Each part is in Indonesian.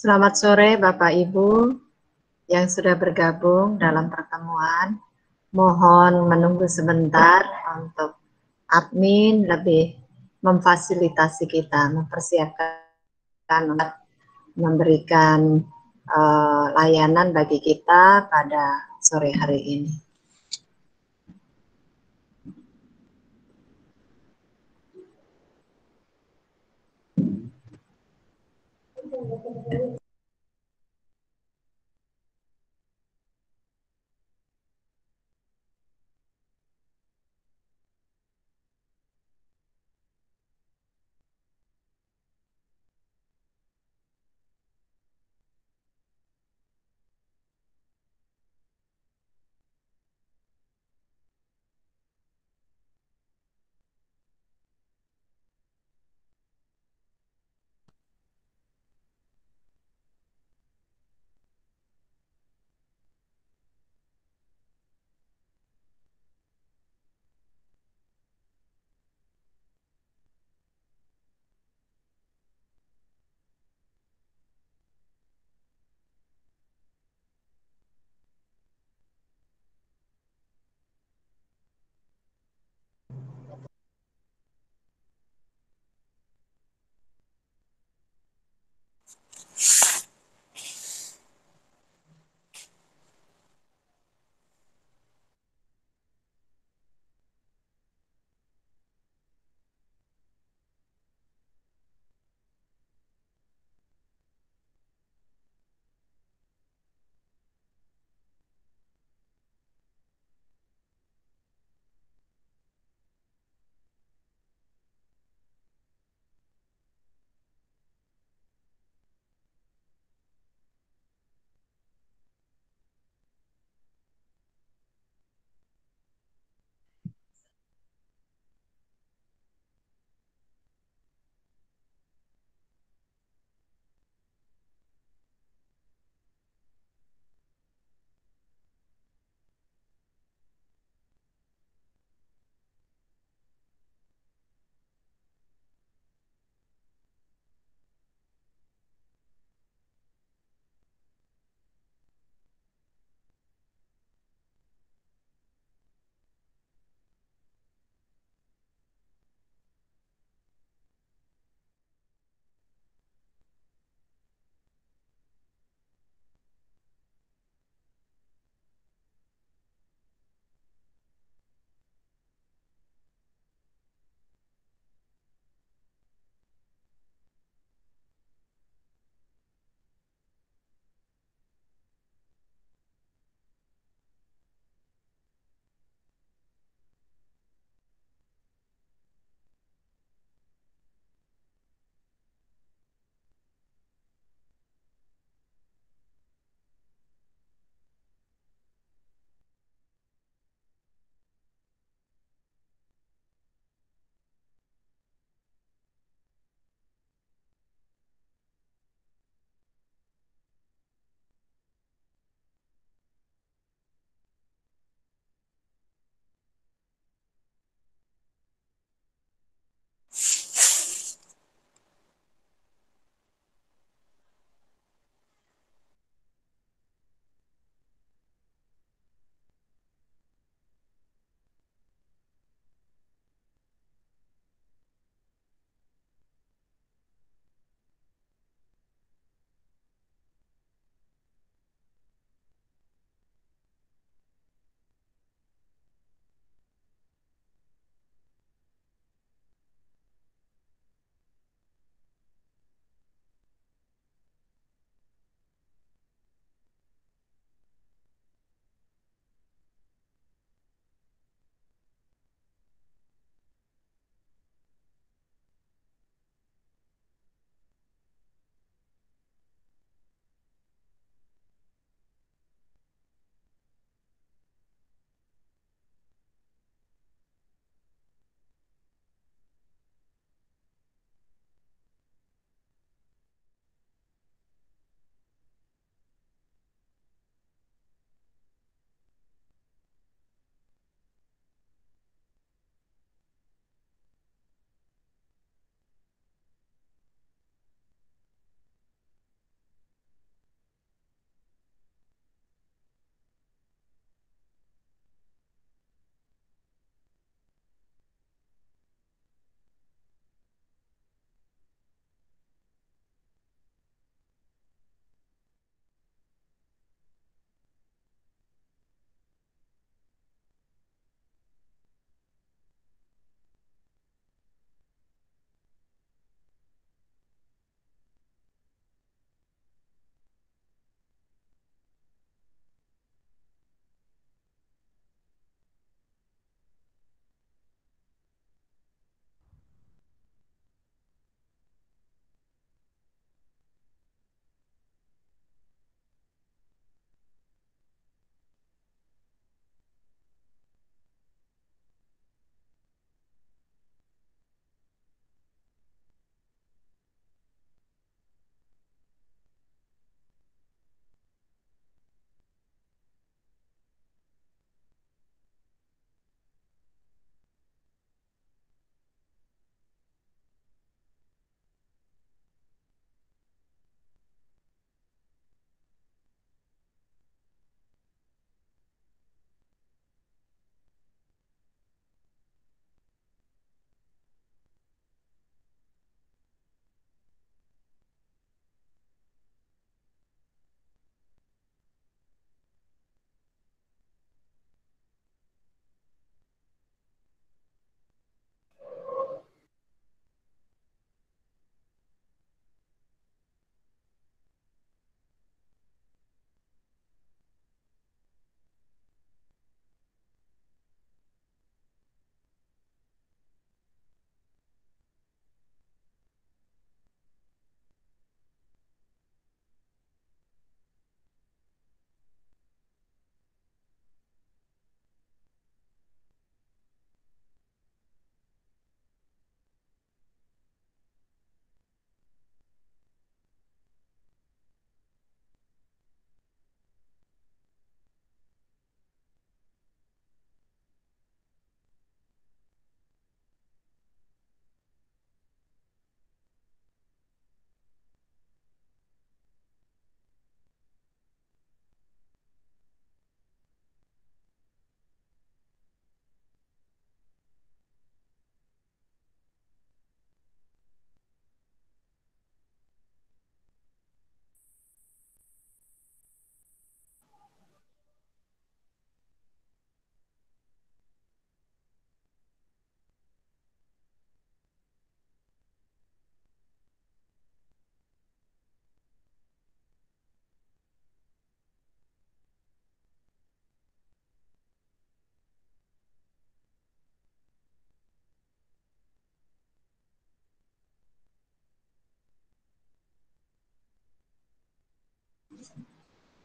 Selamat sore Bapak Ibu yang sudah bergabung dalam pertemuan. Mohon menunggu sebentar untuk admin lebih memfasilitasi kita, mempersiapkan untuk memberikan layanan bagi kita pada sore hari ini.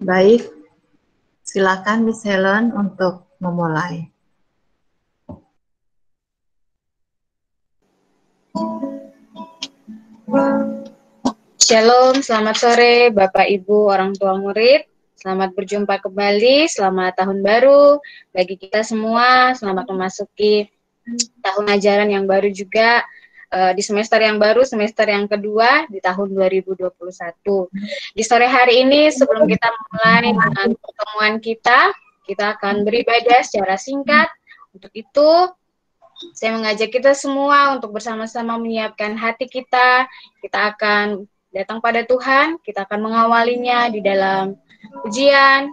Baik, silakan Miss Helen untuk memulai. Shalom, selamat sore Bapak Ibu orang tua murid. Selamat berjumpa kembali, selamat tahun baru bagi kita semua. Selamat memasuki tahun ajaran yang baru juga di semester yang baru, semester yang kedua di tahun 2021. Di sore hari ini sebelum kita mulai dengan pertemuan kita akan beribadah secara singkat. Untuk itu saya mengajak kita semua untuk bersama-sama menyiapkan hati kita. Kita akan datang pada Tuhan, kita akan mengawalinya di dalam pujian.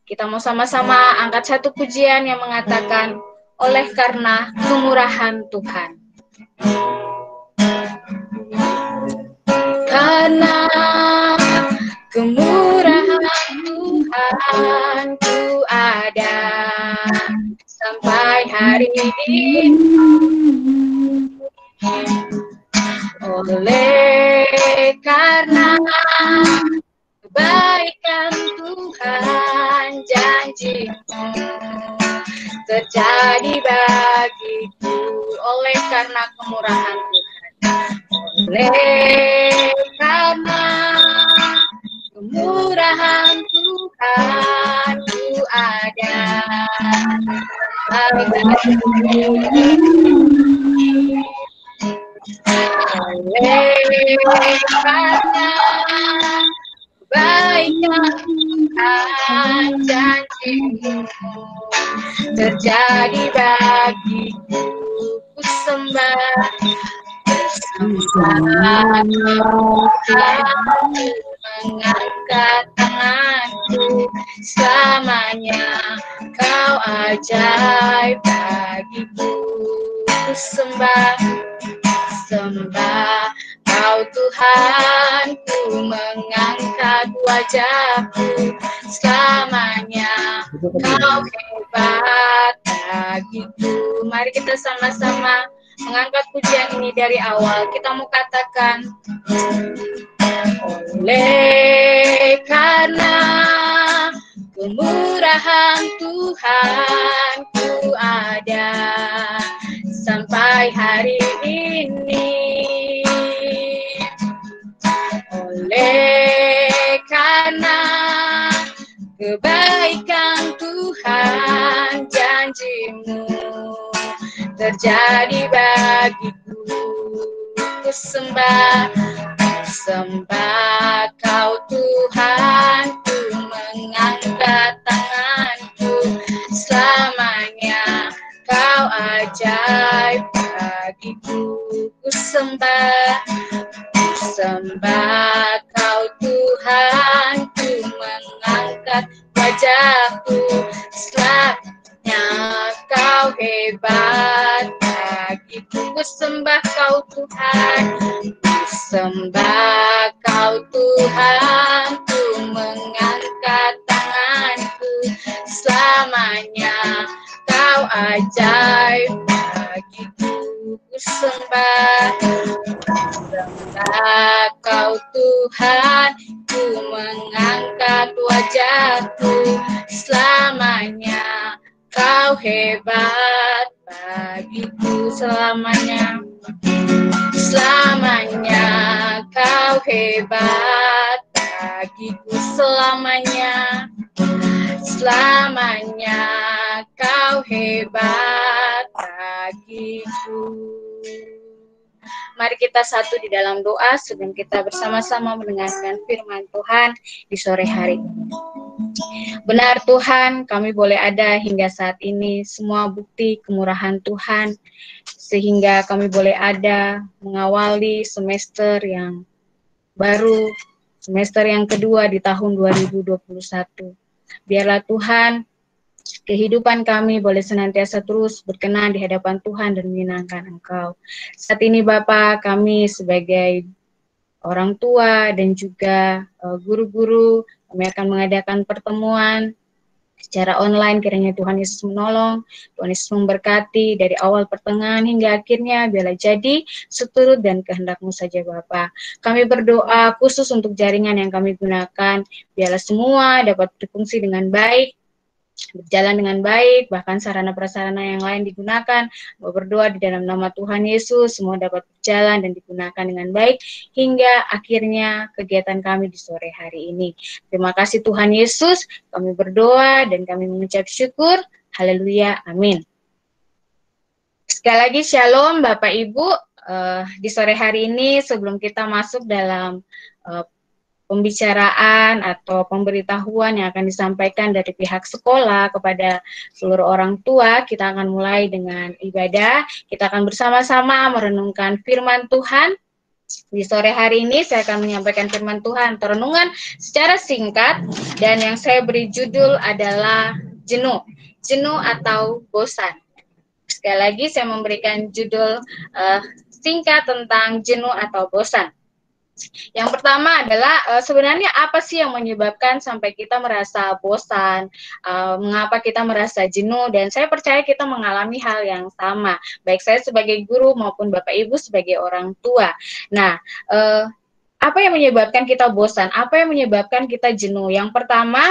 Kita mau sama-sama angkat satu pujian yang mengatakan, oleh karena kemurahan Tuhan. Karena kemurahan Tuhan ku ada sampai hari ini. Oleh karena kebaikan Tuhan, janji-Mu terjadi bagiku. Oleh karena kemurahan Tuhan, oleh karena kemurahan Tuhan ku ada sampai oleh karena kebaikan Tuhan, janji-Mu terjadi bagiku. Ku sembah mengangkat tanganku selamanya. Kau ajaib bagiku. Ku sembah Kau Tuhan, ku mengangkat wajahku selamanya. Kau hebat bagiku. Mari kita sama-sama mengangkat pujian ini dari awal. Kita mau katakan, oleh karena kemurahan Tuhan ku ada sampai hari ini. Oleh karena kebaikan Tuhan, janji-Mu terjadi bagiku. Ku sembah Kau Tuhan, ku mengangkat tanganku selamanya. Kau ajaib bagiku. Ku sembah Kau Tuhan, ku mengangkat wajahku selamanya. Kau hebat bagiku. Ku sembah Kau Tuhan, ku sembah Kau Tuhan, ku mengangkat tanganku selamanya. Kau ajaib bagiku. Ku sembah Kau Tuhan, ku mengangkat wajahku selamanya. Kau hebat bagiku selamanya. Selamanya Kau hebat bagiku selamanya. Selamanya Kau hebat bagiku. Mari kita satu di dalam doa sebelum kita bersama-sama mendengarkan firman Tuhan di sore hari ini. Benar Tuhan, kami boleh ada hingga saat ini semua bukti kemurahan Tuhan, sehingga kami boleh ada mengawali semester yang baru, semester yang kedua di tahun 2021. Biarlah Tuhan, kehidupan kami boleh senantiasa terus berkenan di hadapan Tuhan dan menyenangkan Engkau. Saat ini Bapa, kami sebagai orang tua dan juga guru-guru, kami akan mengadakan pertemuan secara online. Kiranya Tuhan Yesus menolong, Tuhan Yesus memberkati dari awal pertengahan hingga akhirnya, biarlah jadi seturut dan kehendak-Mu saja Bapa. Kami berdoa khusus untuk jaringan yang kami gunakan, biarlah semua dapat berfungsi dengan baik, berjalan dengan baik, bahkan sarana prasarana yang lain digunakan. Mau berdoa di dalam nama Tuhan Yesus, semua dapat berjalan dan digunakan dengan baik hingga akhirnya kegiatan kami di sore hari ini. Terima kasih Tuhan Yesus, kami berdoa dan kami mengucap syukur. Haleluya, amin. Sekali lagi shalom Bapak Ibu. Di sore hari ini sebelum kita masuk dalam pembicaraan atau pemberitahuan yang akan disampaikan dari pihak sekolah kepada seluruh orang tua, kita akan mulai dengan ibadah. Kita akan bersama-sama merenungkan firman Tuhan. Di sore hari ini saya akan menyampaikan firman Tuhan atau renungan secara singkat, dan yang saya beri judul adalah jenuh. Jenuh atau bosan. Sekali lagi saya memberikan judul singkat tentang jenuh atau bosan. Yang pertama adalah sebenarnya apa sih yang menyebabkan sampai kita merasa bosan, mengapa kita merasa jenuh, dan saya percaya kita mengalami hal yang sama, baik saya sebagai guru maupun Bapak Ibu sebagai orang tua. Nah, apa yang menyebabkan kita bosan, apa yang menyebabkan kita jenuh? Yang pertama,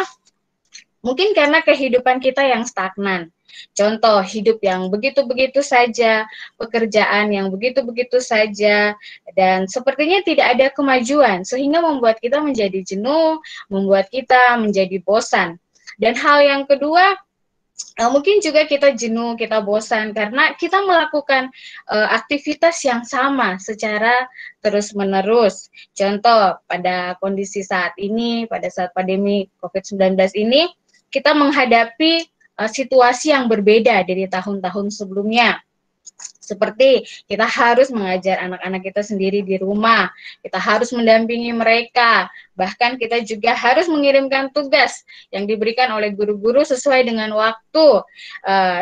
mungkin karena kehidupan kita yang stagnan. Contoh, hidup yang begitu-begitu saja, pekerjaan yang begitu-begitu saja, dan sepertinya tidak ada kemajuan, sehingga membuat kita menjadi jenuh, membuat kita menjadi bosan. Dan hal yang kedua, mungkin juga kita jenuh, kita bosan, karena kita melakukan aktivitas yang sama secara terus-menerus. Contoh, pada kondisi saat ini, pada saat pandemi COVID-19 ini, kita menghadapi situasi yang berbeda dari tahun-tahun sebelumnya. Seperti kita harus mengajar anak-anak kita sendiri di rumah, kita harus mendampingi mereka, bahkan kita juga harus mengirimkan tugas yang diberikan oleh guru-guru sesuai dengan waktu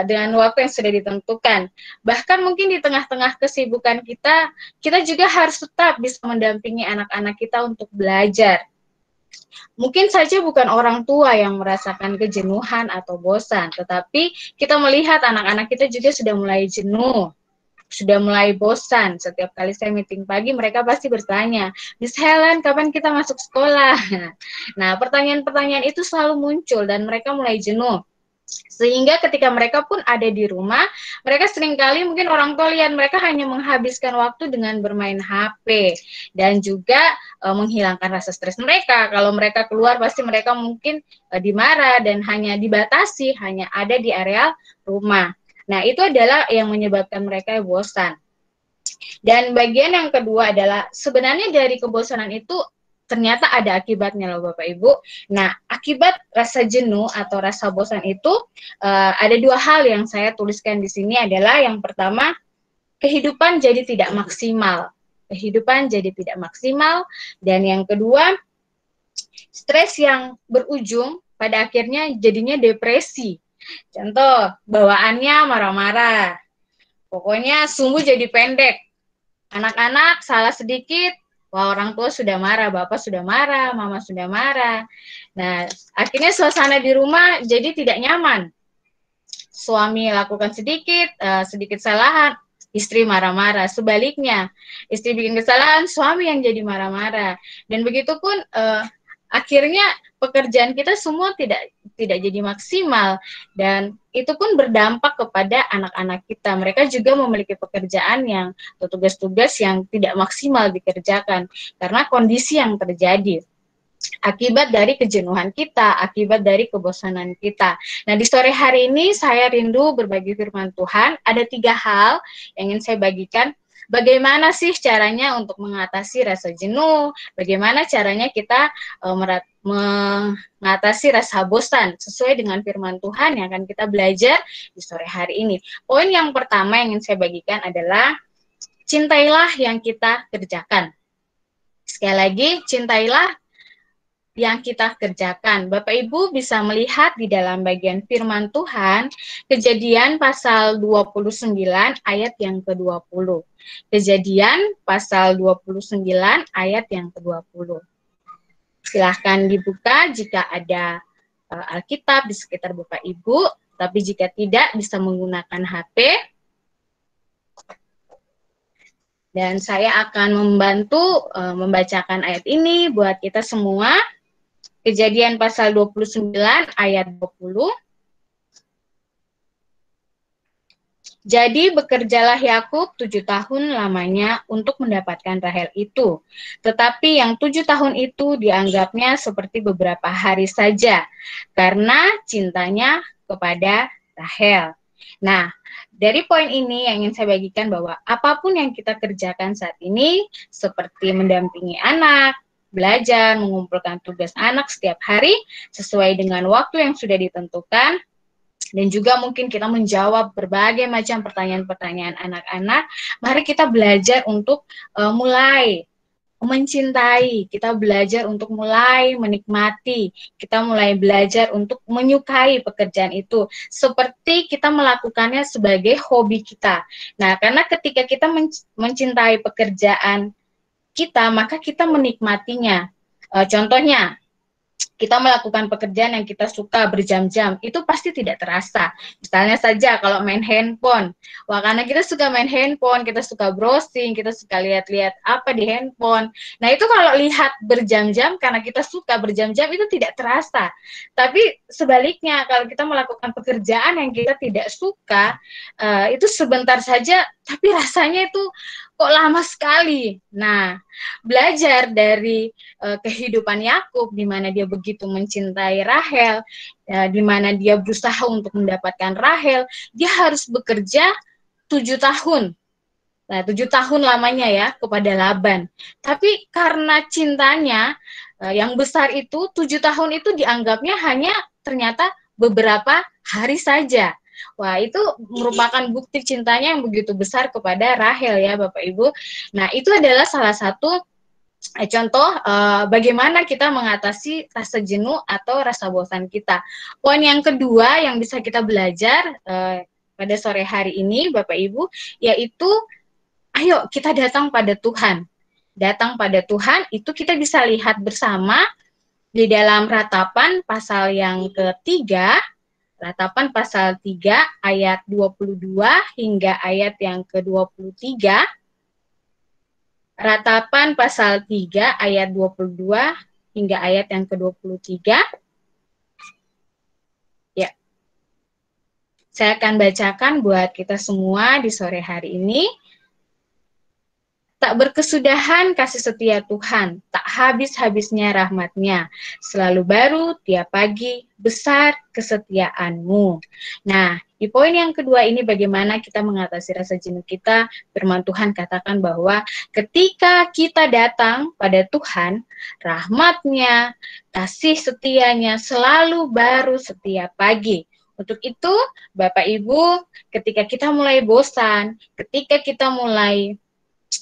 yang sudah ditentukan. Bahkan mungkin di tengah-tengah kesibukan kita, kita juga harus tetap bisa mendampingi anak-anak kita untuk belajar. Mungkin saja bukan orang tua yang merasakan kejenuhan atau bosan, tetapi kita melihat anak-anak kita juga sudah mulai jenuh, sudah mulai bosan. Setiap kali saya meeting pagi, mereka pasti bertanya, Miss Helen, kapan kita masuk sekolah? Nah, pertanyaan-pertanyaan itu selalu muncul dan mereka mulai jenuh. Sehingga ketika mereka pun ada di rumah, mereka seringkali mungkin orang tua lihat mereka hanya menghabiskan waktu dengan bermain HP dan juga menghilangkan rasa stres mereka. Kalau mereka keluar pasti mereka mungkin dimarah dan hanya dibatasi, hanya ada di area rumah. Nah, itu adalah yang menyebabkan mereka bosan. Dan bagian yang kedua adalah sebenarnya dari kebosanan itu ternyata ada akibatnya loh Bapak Ibu. Nah, akibat rasa jenuh atau rasa bosan itu ada dua hal yang saya tuliskan di sini adalah yang pertama, kehidupan jadi tidak maksimal. Kehidupan jadi tidak maksimal. Dan yang kedua, stres yang berujung pada akhirnya jadinya depresi. Contoh, bawaannya marah-marah. Pokoknya sumbu jadi pendek. Anak-anak salah sedikit, wah orang tua sudah marah, bapak sudah marah, mama sudah marah. Nah, akhirnya suasana di rumah jadi tidak nyaman. Suami lakukan sedikit kesalahan, istri marah-marah. Sebaliknya, istri bikin kesalahan, suami yang jadi marah-marah. Dan begitu pun akhirnya pekerjaan kita semua tidak jadi maksimal, dan itu pun berdampak kepada anak-anak kita. Mereka juga memiliki pekerjaan yang atau tugas-tugas yang tidak maksimal dikerjakan karena kondisi yang terjadi akibat dari kejenuhan kita, akibat dari kebosanan kita. Nah, di sore hari ini saya rindu berbagi firman Tuhan. Ada 3 hal yang ingin saya bagikan. Bagaimana sih caranya untuk mengatasi rasa jenuh? Bagaimana caranya kita mengatasi rasa bosan sesuai dengan firman Tuhan yang akan kita belajar di sore hari ini. Poin yang pertama yang ingin saya bagikan adalah cintailah yang kita kerjakan. Sekali lagi, cintailah yang kita kerjakan. Bapak Ibu bisa melihat di dalam bagian firman Tuhan, Kejadian pasal 29 ayat yang ke-20. Kejadian pasal 29 ayat yang ke-20. Silahkan dibuka jika ada Alkitab di sekitar Bapak Ibu, tapi jika tidak bisa menggunakan HP. Dan saya akan membantu membacakan ayat ini buat kita semua. Kejadian pasal 29 ayat 20. Jadi bekerjalah Yakub 7 tahun lamanya untuk mendapatkan Rahel itu. Tetapi yang 7 tahun itu dianggapnya seperti beberapa hari saja, karena cintanya kepada Rahel. Nah, dari poin ini yang ingin saya bagikan bahwa apapun yang kita kerjakan saat ini, seperti mendampingi anak, belajar, mengumpulkan tugas anak setiap hari, sesuai dengan waktu yang sudah ditentukan, dan juga mungkin kita menjawab berbagai macam pertanyaan-pertanyaan anak-anak, mari kita belajar untuk mulai mencintai, kita belajar untuk mulai menikmati, kita mulai belajar untuk menyukai pekerjaan itu, seperti kita melakukannya sebagai hobi kita. Nah, karena ketika kita mencintai pekerjaan kita, maka kita menikmatinya. Contohnya, kita melakukan pekerjaan yang kita suka berjam-jam, itu pasti tidak terasa. Misalnya saja kalau main handphone, wah karena kita suka main handphone, kita suka browsing, kita suka lihat-lihat apa di handphone. Nah itu kalau lihat berjam-jam, karena kita suka berjam-jam, itu tidak terasa. Tapi sebaliknya, kalau kita melakukan pekerjaan yang kita tidak suka, itu sebentar saja, tapi rasanya itu kok lama sekali. Nah, belajar dari kehidupan Yakub, di mana dia begitu mencintai Rahel, di mana dia berusaha untuk mendapatkan Rahel, dia harus bekerja 7 tahun. Nah, 7 tahun lamanya ya kepada Laban. Tapi karena cintanya yang besar itu, 7 tahun itu dianggapnya hanya ternyata beberapa hari saja. Wah, itu merupakan bukti cintanya yang begitu besar kepada Rahel ya, Bapak Ibu. Nah, itu adalah salah satu contoh bagaimana kita mengatasi rasa jenuh atau rasa bosan kita. Poin yang kedua yang bisa kita belajar pada sore hari ini, Bapak Ibu, yaitu ayo kita datang pada Tuhan. Datang pada Tuhan itu kita bisa lihat bersama di dalam Ratapan pasal yang ketiga, Ratapan pasal 3 ayat 22 hingga ayat yang ke-23. Ratapan pasal 3 ayat 22 hingga ayat yang ke-23. Ya. Saya akan bacakan buat kita semua di sore hari ini. Tak berkesudahan kasih setia Tuhan, tak habis-habisnya rahmat-Nya, selalu baru tiap pagi, besar kesetiaan-Mu. Nah, di poin yang kedua ini bagaimana kita mengatasi rasa jenuh kita, firman Tuhan katakan bahwa ketika kita datang pada Tuhan, rahmat-Nya, kasih setianya selalu baru setiap pagi. Untuk itu, Bapak Ibu, ketika kita mulai bosan, ketika kita mulai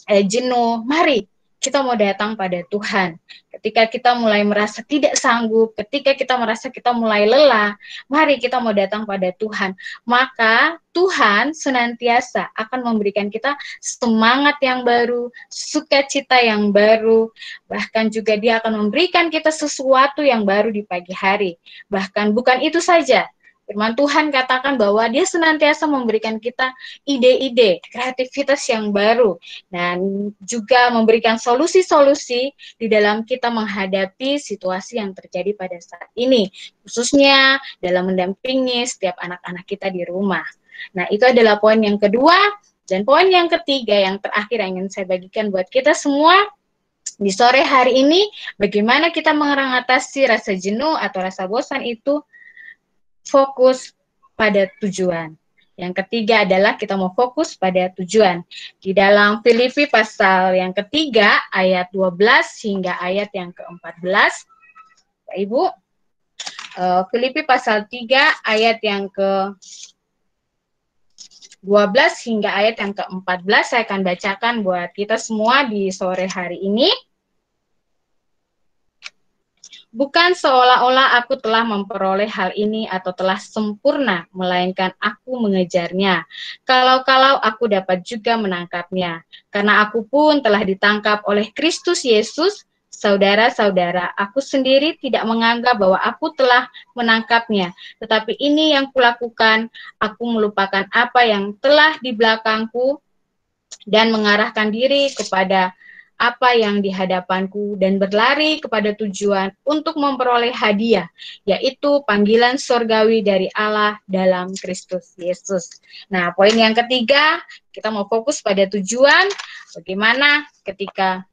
jenuh, mari kita mau datang pada Tuhan. Ketika kita mulai merasa tidak sanggup, ketika kita merasa kita mulai lelah, mari kita mau datang pada Tuhan. Maka Tuhan senantiasa akan memberikan kita semangat yang baru, sukacita yang baru, bahkan juga Dia akan memberikan kita sesuatu yang baru di pagi hari. Bahkan bukan itu saja, firman Tuhan katakan bahwa Dia senantiasa memberikan kita ide-ide, kreativitas yang baru, dan juga memberikan solusi-solusi di dalam kita menghadapi situasi yang terjadi pada saat ini, khususnya dalam mendampingi setiap anak-anak kita di rumah. Nah, itu adalah poin yang kedua, dan poin yang ketiga, yang terakhir yang ingin saya bagikan buat kita semua, di sore hari ini, bagaimana kita mengatasi rasa jenuh atau rasa bosan itu, fokus pada tujuan. Yang ketiga adalah kita mau fokus pada tujuan. Di dalam Filipi pasal yang ketiga, ayat 12 hingga ayat yang ke-14, Pak Ibu, Filipi pasal 3 ayat yang ke-12 hingga ayat yang ke-14, saya akan bacakan buat kita semua di sore hari ini. Bukan seolah-olah aku telah memperoleh hal ini atau telah sempurna, melainkan aku mengejarnya. Kalau-kalau aku dapat juga menangkapnya. Karena aku pun telah ditangkap oleh Kristus Yesus, Saudara-saudara, aku sendiri tidak menganggap bahwa aku telah menangkapnya, tetapi ini yang kulakukan, aku melupakan apa yang telah di belakangku dan mengarahkan diri kepada apa yang di hadapanku dan berlari kepada tujuan untuk memperoleh hadiah, yaitu panggilan surgawi dari Allah dalam Kristus Yesus. Nah, poin yang ketiga, kita mau fokus pada tujuan, bagaimana ketika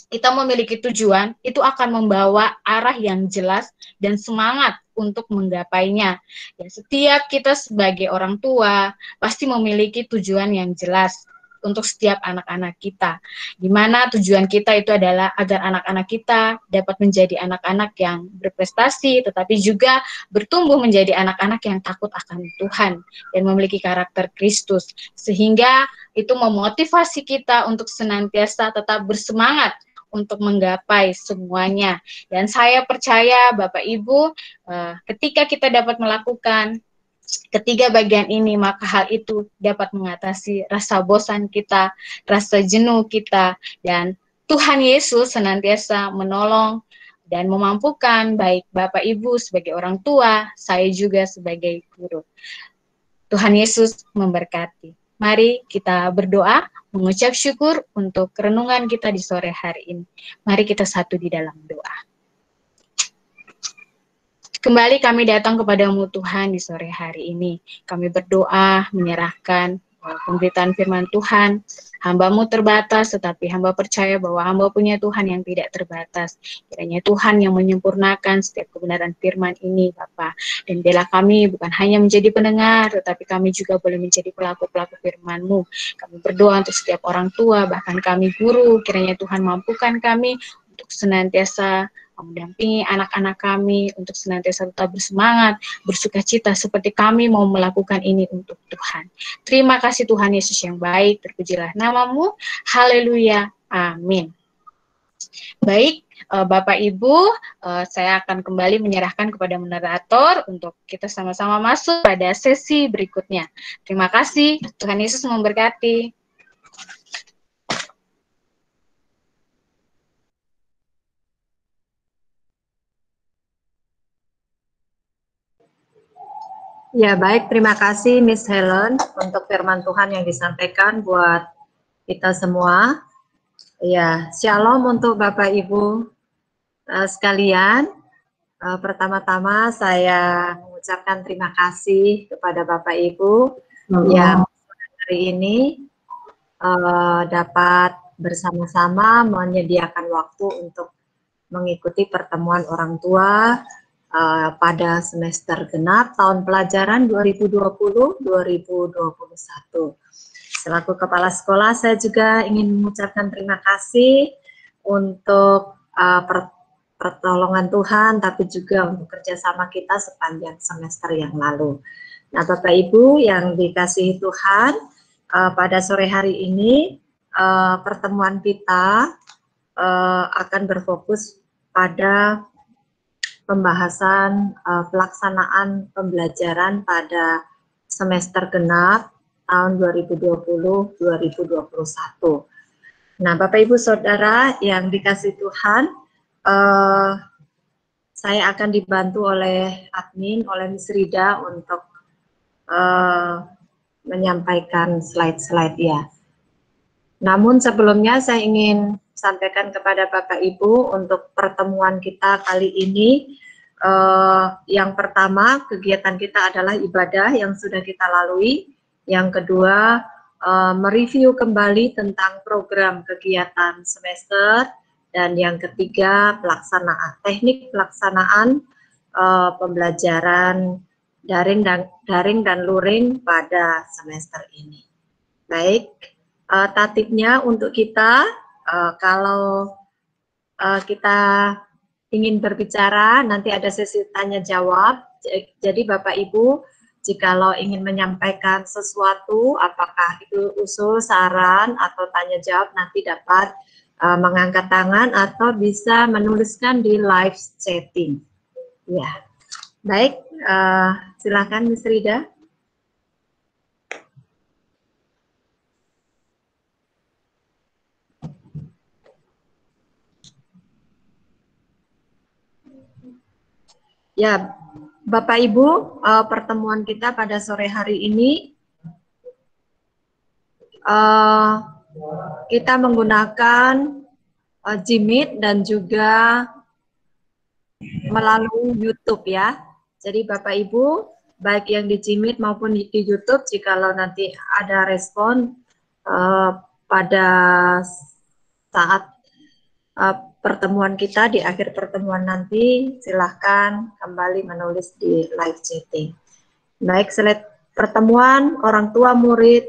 kita memiliki tujuan, itu akan membawa arah yang jelas dan semangat untuk menggapainya. Ya, setiap kita sebagai orang tua pasti memiliki tujuan yang jelas untuk setiap anak-anak kita. Di mana tujuan kita itu adalah agar anak-anak kita dapat menjadi anak-anak yang berprestasi, tetapi juga bertumbuh menjadi anak-anak yang takut akan Tuhan dan memiliki karakter Kristus. Sehingga itu memotivasi kita untuk senantiasa tetap bersemangat untuk menggapai semuanya. Dan saya percaya Bapak Ibu, ketika kita dapat melakukan ketiga bagian ini, maka hal itu dapat mengatasi rasa bosan kita, rasa jenuh kita, dan Tuhan Yesus senantiasa menolong dan memampukan baik Bapak Ibu sebagai orang tua, saya juga sebagai guru. Tuhan Yesus memberkati. Mari kita berdoa, mengucap syukur untuk renungan kita di sore hari ini. Mari kita satu di dalam doa. Kembali kami datang kepadamu Tuhan di sore hari ini. Kami berdoa, menyerahkan pemberitaan firman Tuhan. Hamba-Mu terbatas, tetapi hamba percaya bahwa hamba punya Tuhan yang tidak terbatas. Kiranya Tuhan yang menyempurnakan setiap kebenaran firman ini, Bapa. Dan biarlah kami bukan hanya menjadi pendengar, tetapi kami juga boleh menjadi pelaku-pelaku firman-Mu. Kami berdoa untuk setiap orang tua, bahkan kami guru. Kiranya Tuhan mampukan kami untuk senantiasa mendampingi anak-anak kami untuk senantiasa tetap bersemangat, bersukacita seperti kami mau melakukan ini untuk Tuhan. Terima kasih Tuhan Yesus yang baik, terpujilah nama-Mu. Haleluya. Amin. Baik, Bapak Ibu, saya akan kembali menyerahkan kepada moderator untuk kita sama-sama masuk pada sesi berikutnya. Terima kasih, Tuhan Yesus memberkati. Ya, baik. Terima kasih Miss Helen untuk firman Tuhan yang disampaikan buat kita semua. Ya, shalom untuk Bapak Ibu sekalian. Pertama-tama saya mengucapkan terima kasih kepada Bapak Ibu yang hari ini dapat bersama-sama menyediakan waktu untuk mengikuti pertemuan orang tua pada semester genap tahun pelajaran 2020-2021. Selaku Kepala Sekolah, saya juga ingin mengucapkan terima kasih untuk pertolongan Tuhan, tapi juga untuk kerjasama kita sepanjang semester yang lalu. Nah, Bapak Ibu yang dikasihi Tuhan, pada sore hari ini pertemuan kita akan berfokus pada pembahasan pelaksanaan pembelajaran pada semester genap tahun 2020-2021. Nah, Bapak Ibu Saudara yang dikasihi Tuhan, saya akan dibantu oleh admin, oleh Miss Rida untuk menyampaikan slide-slide ya. Namun sebelumnya saya ingin sampaikan kepada Bapak Ibu untuk pertemuan kita kali ini. Yang pertama, kegiatan kita adalah ibadah yang sudah kita lalui. Yang kedua, mereview kembali tentang program kegiatan semester. Dan yang ketiga, teknik pelaksanaan pembelajaran daring dan luring pada semester ini. Baik. Tatipnya untuk kita, kalau kita ingin berbicara, nanti ada sesi tanya jawab. Jadi Bapak Ibu, jikalau ingin menyampaikan sesuatu, apakah itu usul, saran, atau tanya jawab, nanti dapat mengangkat tangan atau bisa menuliskan di live chatting. Ya, baik. Silakan Miss Rida. Ya, Bapak Ibu, pertemuan kita pada sore hari ini kita menggunakan Jimit dan juga melalui YouTube ya. Jadi Bapak Ibu, baik yang di Jimit maupun di YouTube, jikalau nanti ada respon pada saat pertemuan kita di akhir pertemuan nanti, silahkan kembali menulis di live chatting. Baik, slide pertemuan orang tua murid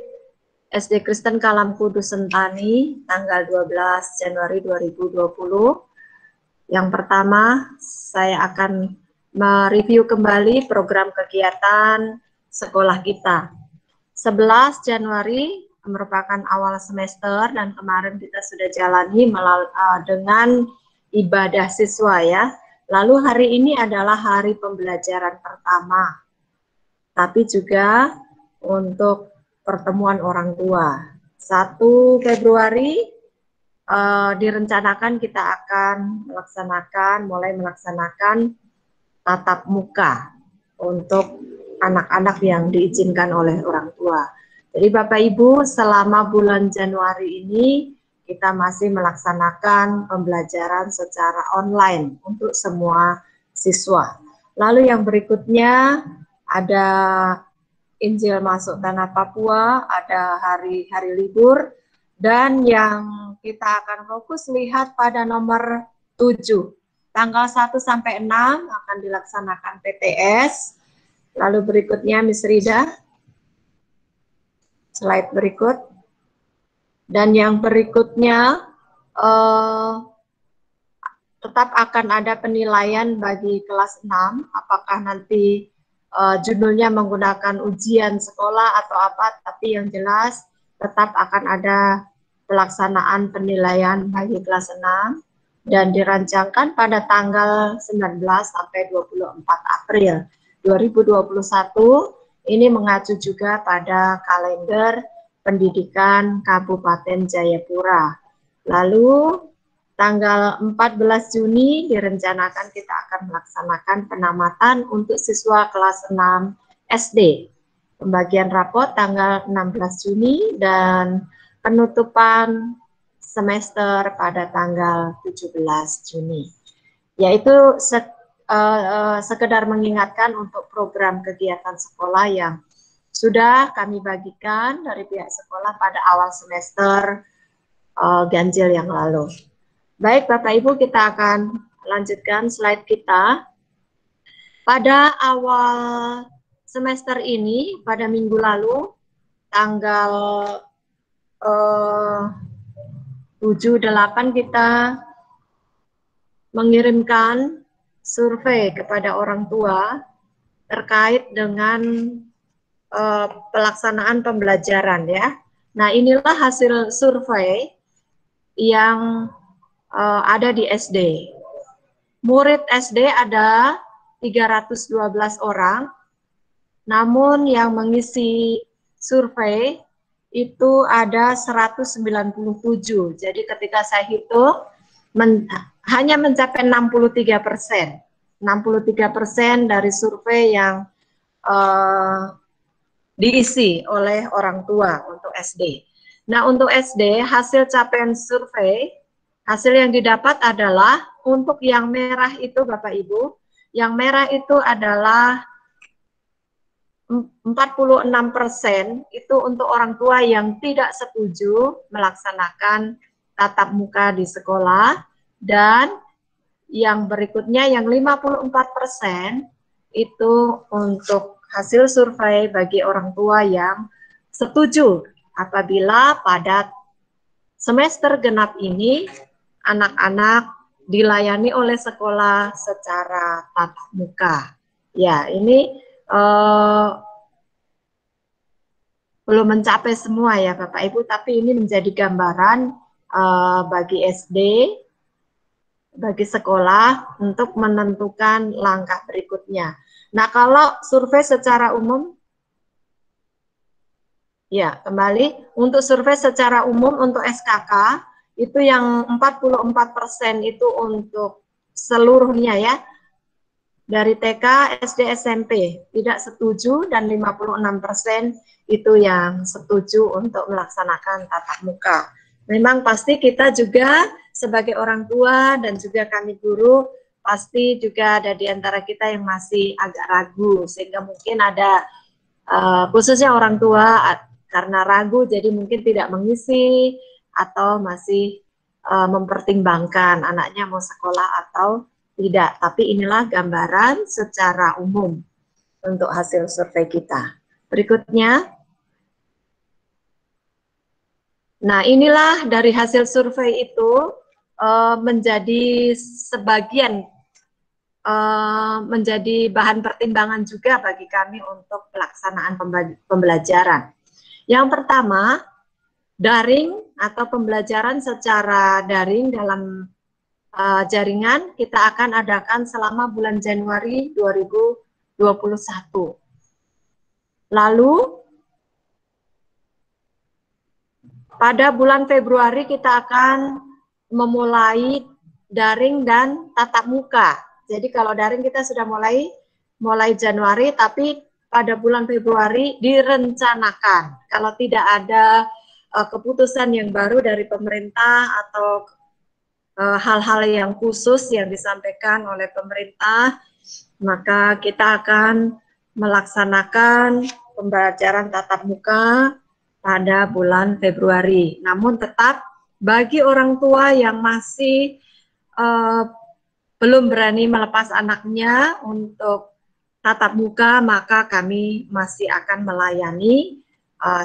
SD Kristen Kalam Kudus Sentani tanggal 12 Januari 2020. Yang pertama, saya akan mereview kembali program kegiatan sekolah kita. 11 Januari merupakan awal semester dan kemarin kita sudah jalani dengan ibadah siswa ya. Lalu hari ini adalah hari pembelajaran pertama. Tapi juga untuk pertemuan orang tua. 1 Februari direncanakan kita akan mulai melaksanakan tatap muka untuk anak-anak yang diizinkan oleh orang tua. Jadi Bapak Ibu, selama bulan Januari ini kita masih melaksanakan pembelajaran secara online untuk semua siswa. Lalu yang berikutnya ada Injil Masuk Tanah Papua, ada hari-hari libur, dan yang kita akan fokus lihat pada nomor 7. Tanggal 1 sampai 6 akan dilaksanakan PTS. Lalu berikutnya Miss Rida. Slide berikut. Dan yang berikutnya tetap akan ada penilaian bagi kelas 6. Apakah nanti judulnya menggunakan ujian sekolah atau apa, tapi yang jelas tetap akan ada pelaksanaan penilaian bagi kelas 6 dan dirancangkan pada tanggal 19 sampai 24 April 2021. Ini mengacu juga pada kalender pendidikan Kabupaten Jayapura. Lalu tanggal 14 Juni direncanakan kita akan melaksanakan penamatan untuk siswa kelas 6 SD. Pembagian rapot tanggal 16 Juni dan penutupan semester pada tanggal 17 Juni. Yaitu sekedar mengingatkan untuk program kegiatan sekolah yang sudah kami bagikan dari pihak sekolah pada awal semester ganjil yang lalu. Baik Bapak Ibu, kita akan lanjutkan slide kita. Pada awal semester ini, pada minggu lalu, tanggal 7-8 kita mengirimkan survei kepada orang tua terkait dengan pelaksanaan pembelajaran ya. Nah, inilah hasil survei yang ada di SD. Murid SD ada 312 orang, namun yang mengisi survei itu ada 197. Jadi ketika saya hitung hanya mencapai 63%. 63% dari survei yang diisi oleh orang tua untuk SD. Nah, untuk SD hasil capaian survei, hasil yang didapat adalah untuk yang merah itu Bapak Ibu, yang merah itu adalah 46% itu untuk orang tua yang tidak setuju melaksanakan tatap muka di sekolah, dan yang berikutnya yang 54% itu untuk hasil survei bagi orang tua yang setuju apabila pada semester genap ini anak-anak dilayani oleh sekolah secara tatap muka. Ya, ini belum mencapai semua ya Bapak Ibu, tapi ini menjadi gambaran bagi SD, bagi sekolah untuk menentukan langkah berikutnya. Nah, kalau survei secara umum, ya kembali, untuk survei secara umum untuk SKK, itu yang 44% itu untuk seluruhnya ya, dari TK, SD, SMP tidak setuju dan 56% itu yang setuju untuk melaksanakan tatap muka. Memang pasti kita juga sebagai orang tua dan juga kami guru pasti juga ada di antara kita yang masih agak ragu, sehingga mungkin ada khususnya orang tua karena ragu jadi mungkin tidak mengisi atau masih mempertimbangkan anaknya mau sekolah atau tidak. Tapi inilah gambaran secara umum untuk hasil survei kita. Berikutnya. Nah, inilah dari hasil survei itu menjadi sebagian menjadi bahan pertimbangan juga bagi kami untuk pelaksanaan pembelajaran. Yang pertama, daring atau pembelajaran secara daring dalam jaringan kita akan adakan selama bulan Januari 2021. Lalu pada bulan Februari kita akan memulai daring dan tatap muka. Jadi kalau daring kita sudah mulai Januari, tapi pada bulan Februari direncanakan. Kalau tidak ada keputusan yang baru dari pemerintah atau hal-hal yang khusus yang disampaikan oleh pemerintah, maka kita akan melaksanakan pembelajaran tatap muka pada bulan Februari. Namun tetap bagi orang tua yang masih belum berani melepas anaknya untuk tatap muka, maka kami masih akan melayani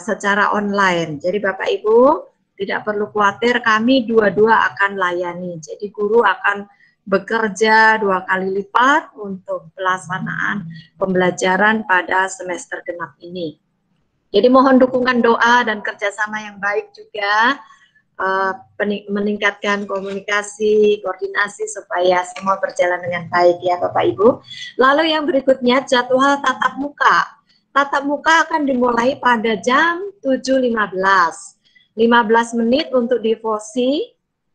secara online. Jadi Bapak Ibu tidak perlu khawatir, kami dua-dua akan layani. Jadi guru akan bekerja 2 kali lipat untuk pelaksanaan pembelajaran pada semester genap ini. Jadi mohon dukungan doa dan kerjasama yang baik juga, meningkatkan komunikasi, koordinasi supaya semua berjalan dengan baik ya Bapak Ibu. Lalu yang berikutnya jadwal tatap muka. Tatap muka akan dimulai pada jam 7.15. 15 menit untuk divosi.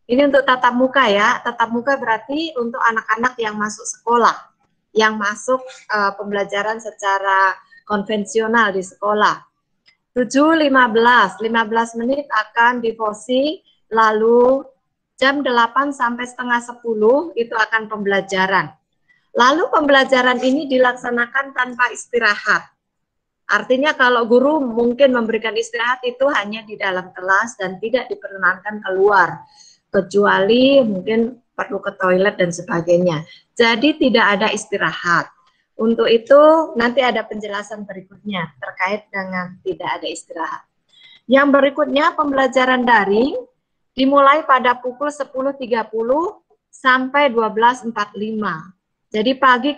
Ini untuk tatap muka ya. Tatap muka berarti untuk anak-anak yang masuk sekolah, yang masuk pembelajaran secara konvensional di sekolah. 7.15, 15 menit akan divosi, lalu jam 8 sampai setengah 10 itu akan pembelajaran. Lalu pembelajaran ini dilaksanakan tanpa istirahat. Artinya kalau guru mungkin memberikan istirahat itu hanya di dalam kelas dan tidak diperkenankan keluar, kecuali mungkin perlu ke toilet dan sebagainya. Jadi tidak ada istirahat. Untuk itu nanti ada penjelasan berikutnya terkait dengan tidak ada istirahat. Yang berikutnya pembelajaran daring dimulai pada pukul 10.30 sampai 12.45. Jadi pagi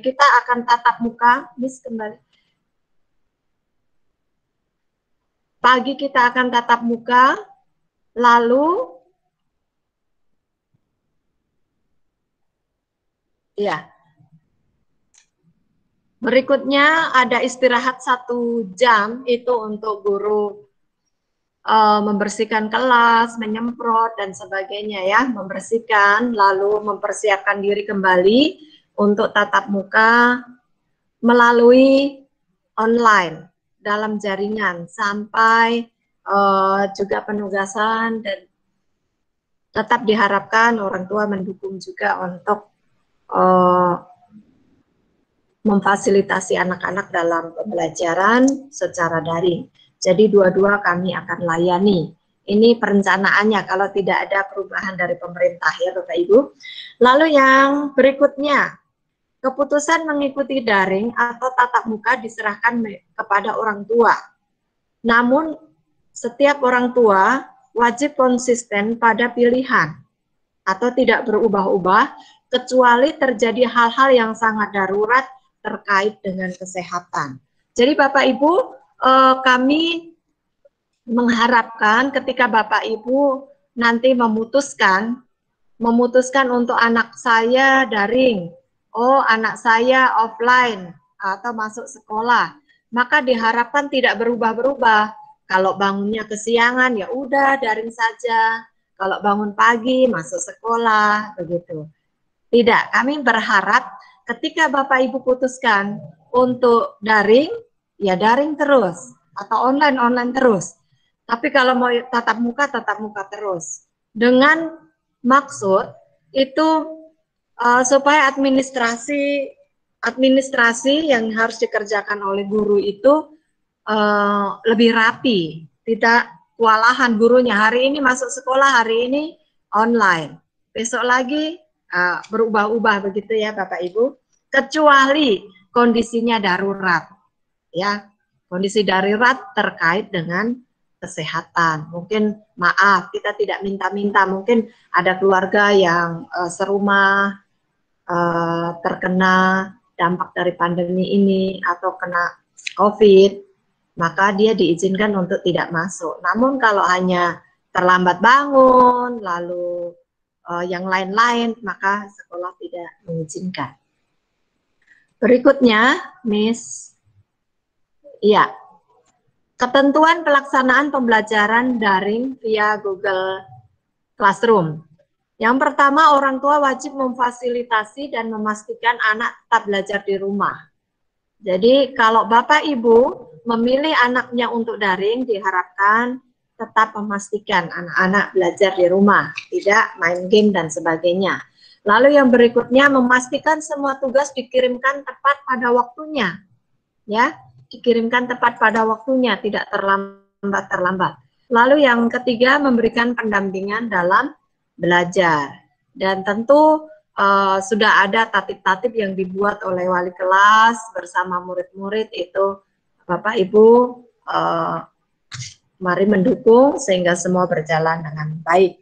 kita akan tatap muka, Miss kembali. Pagi kita akan tatap muka, lalu ya. Berikutnya ada istirahat 1 jam itu untuk guru membersihkan kelas, menyemprot dan sebagainya ya, membersihkan lalu mempersiapkan diri kembali untuk tatap muka melalui online dalam jaringan sampai juga penugasan, dan tetap diharapkan orang tua mendukung juga untuk memfasilitasi anak-anak dalam pembelajaran secara daring. Jadi dua-dua kami akan layani. Ini perencanaannya kalau tidak ada perubahan dari pemerintah ya Bapak Ibu. Lalu yang berikutnya, keputusan mengikuti daring atau tatap muka diserahkan kepada orang tua. Namun setiap orang tua wajib konsisten pada pilihan atau tidak berubah-ubah kecuali terjadi hal-hal yang sangat darurat terkait dengan kesehatan. Jadi Bapak Ibu, kami mengharapkan ketika Bapak Ibu nanti memutuskan untuk anak saya daring, oh anak saya offline atau masuk sekolah, maka diharapkan tidak berubah-berubah. Kalau bangunnya kesiangan ya udah daring saja. Kalau bangun pagi masuk sekolah begitu. Tidak, kami berharap ketika Bapak Ibu putuskan untuk daring, ya daring terus, atau online terus. Tapi kalau mau tatap muka terus. Dengan maksud itu supaya administrasi yang harus dikerjakan oleh guru itu lebih rapi, tidak kewalahan gurunya. Hari ini masuk sekolah, hari ini online, besok lagi berubah-ubah begitu ya Bapak Ibu. Kecuali kondisinya darurat, ya kondisi darurat terkait dengan kesehatan. Mungkin maaf kita tidak minta-minta, mungkin ada keluarga yang serumah terkena dampak dari pandemi ini atau kena COVID, maka dia diizinkan untuk tidak masuk. Namun kalau hanya terlambat bangun, lalu yang lain-lain, maka sekolah tidak mengizinkan. Berikutnya, Miss. Iya. Ketentuan pelaksanaan pembelajaran daring via Google Classroom. Yang pertama, orang tua wajib memfasilitasi dan memastikan anak tetap belajar di rumah. Jadi kalau Bapak Ibu memilih anaknya untuk daring, diharapkan tetap memastikan anak-anak belajar di rumah, tidak main game dan sebagainya. Lalu yang berikutnya, memastikan semua tugas dikirimkan tepat pada waktunya. Ya, dikirimkan tepat pada waktunya, tidak terlambat. Lalu yang ketiga, memberikan pendampingan dalam belajar. Dan tentu sudah ada tatip-tatip yang dibuat oleh wali kelas bersama murid-murid itu. Bapak Ibu mari mendukung sehingga semua berjalan dengan baik.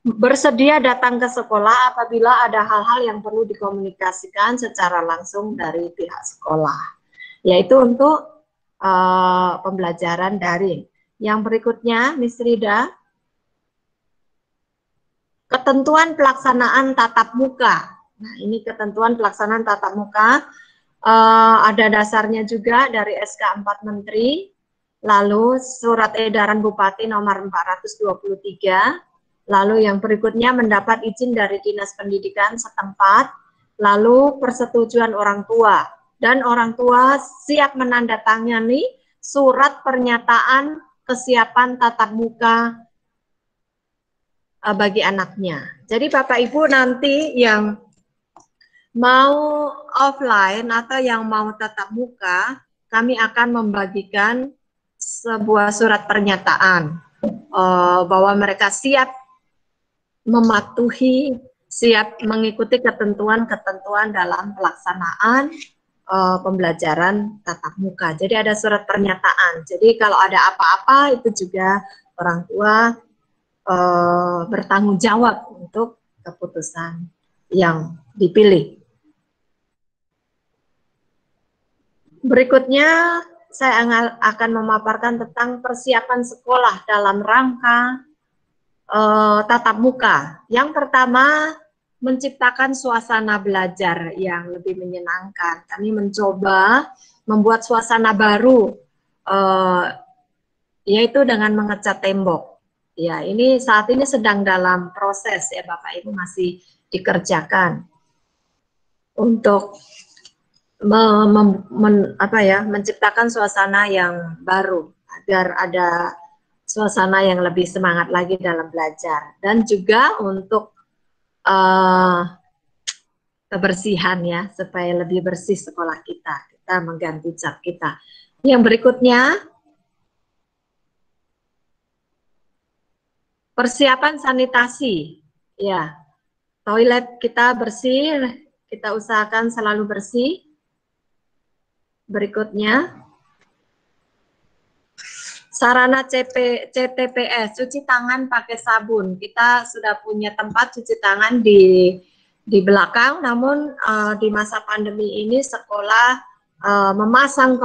Bersedia datang ke sekolah apabila ada hal-hal yang perlu dikomunikasikan secara langsung dari pihak sekolah, yaitu untuk pembelajaran daring. Yang berikutnya, Miss Rida, ketentuan pelaksanaan tatap muka. Nah, ini ketentuan pelaksanaan tatap muka, ada dasarnya juga dari SK 4 Menteri, lalu surat edaran Bupati nomor 423, lalu yang berikutnya mendapat izin dari Dinas Pendidikan setempat, lalu persetujuan orang tua, dan orang tua siap menandatangani surat pernyataan kesiapan tatap muka bagi anaknya. Jadi Bapak Ibu nanti yang mau offline atau yang mau tatap muka, kami akan membagikan sebuah surat pernyataan bahwa mereka siap mematuhi, siap mengikuti ketentuan-ketentuan dalam pelaksanaan pembelajaran tatap muka. Jadi ada surat pernyataan. Jadi kalau ada apa-apa itu juga orang tua bertanggung jawab untuk keputusan yang dipilih. Berikutnya saya akan memaparkan tentang persiapan sekolah dalam rangka tatap muka. Yang pertama, menciptakan suasana belajar yang lebih menyenangkan. Kami mencoba membuat suasana baru, yaitu dengan mengecat tembok. Ya, ini saat ini sedang dalam proses ya Bapak Ibu, masih dikerjakan untuk menciptakan suasana yang baru agar ada suasana yang lebih semangat lagi dalam belajar, dan juga untuk kebersihan ya, supaya lebih bersih sekolah kita mengganti cat kita. Yang berikutnya, persiapan sanitasi ya, toilet kita bersih, kita usahakan selalu bersih. Berikutnya, sarana CTPS, cuci tangan pakai sabun. Kita sudah punya tempat cuci tangan di belakang, namun di masa pandemi ini sekolah memasang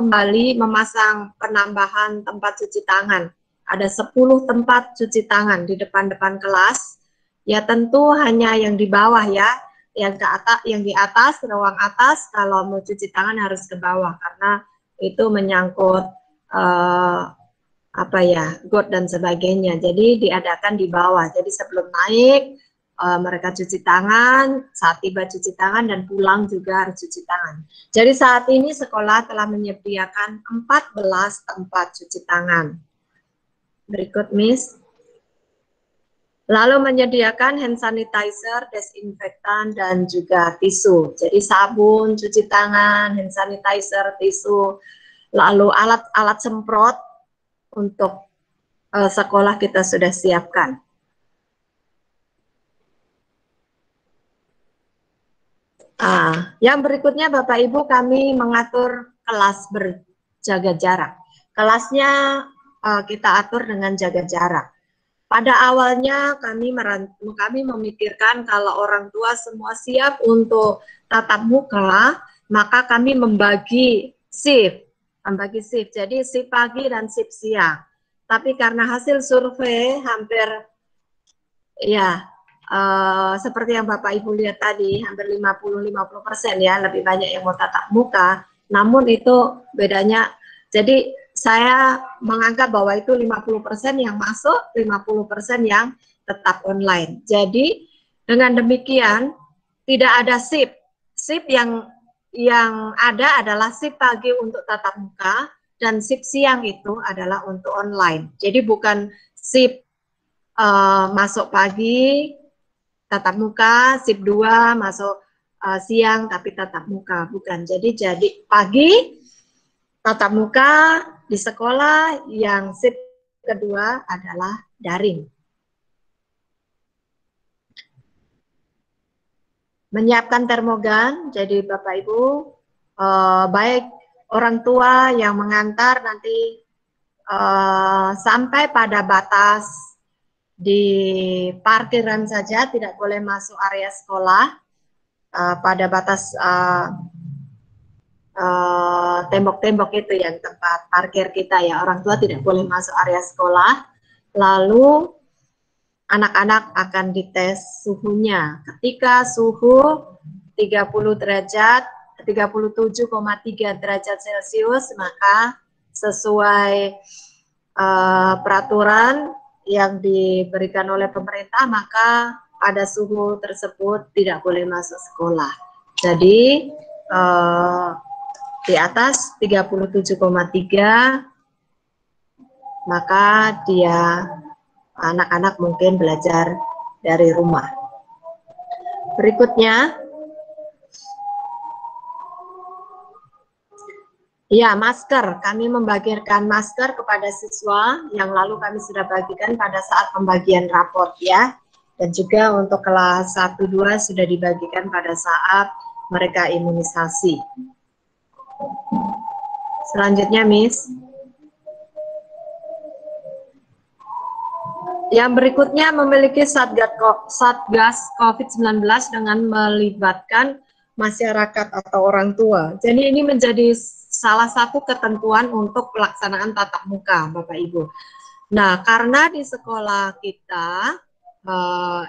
penambahan tempat cuci tangan. Ada 10 tempat cuci tangan di depan-depan kelas. Ya tentu hanya yang di bawah ya, yang di atas, ruang atas, kalau mau cuci tangan harus ke bawah karena itu menyangkut got dan sebagainya. Jadi diadakan di bawah. Jadi sebelum naik mereka cuci tangan, saat tiba cuci tangan, dan pulang juga harus cuci tangan. Jadi saat ini sekolah telah menyediakan 14 tempat cuci tangan. Berikut, Miss. Lalu menyediakan hand sanitizer, desinfektan, dan juga tisu. Jadi sabun, cuci tangan, hand sanitizer, tisu, lalu alat-alat semprot untuk sekolah kita sudah siapkan. Yang berikutnya Bapak Ibu, kami mengatur kelas berjaga jarak. Kelasnya kita atur dengan jaga jarak. Pada awalnya kami memikirkan kalau orang tua semua siap untuk tatap muka, maka kami membagi shift. Jadi shift pagi dan shift siang. Tapi karena hasil survei hampir seperti yang Bapak Ibu lihat tadi, hampir 50-50% ya, lebih banyak yang mau tatap muka. Namun itu bedanya, jadi saya menganggap bahwa itu 50% yang masuk, 50% yang tetap online. Jadi dengan demikian tidak ada shift. Shift yang ada adalah shift pagi untuk tatap muka dan shift siang itu adalah untuk online. Jadi bukan shift masuk pagi tatap muka, shift 2 masuk siang tapi tatap muka, bukan. Jadi pagi tatap muka di sekolah, yang shift kedua adalah daring. Menyiapkan termogan, jadi Bapak Ibu, baik orang tua yang mengantar nanti sampai pada batas di parkiran saja, tidak boleh masuk area sekolah, pada batas tembok-tembok itu yang tempat parkir kita ya, orang tua tidak boleh masuk area sekolah. Lalu anak-anak akan dites suhunya. Ketika suhu 30 derajat, 37,3 derajat Celcius, maka sesuai peraturan yang diberikan oleh pemerintah, maka pada suhu tersebut tidak boleh masuk sekolah. Jadi di atas 37,3 maka anak-anak mungkin belajar dari rumah. Berikutnya, ya, masker. Kami membagikan masker kepada siswa yang lalu kami sudah bagikan pada saat pembagian raport ya. Dan juga untuk kelas 1-2 sudah dibagikan pada saat mereka imunisasi. Selanjutnya, Miss. Yang berikutnya memiliki Satgas COVID-19 dengan melibatkan masyarakat atau orang tua. Jadi ini menjadi salah satu ketentuan untuk pelaksanaan tatap muka, Bapak Ibu. Nah, karena di sekolah kita,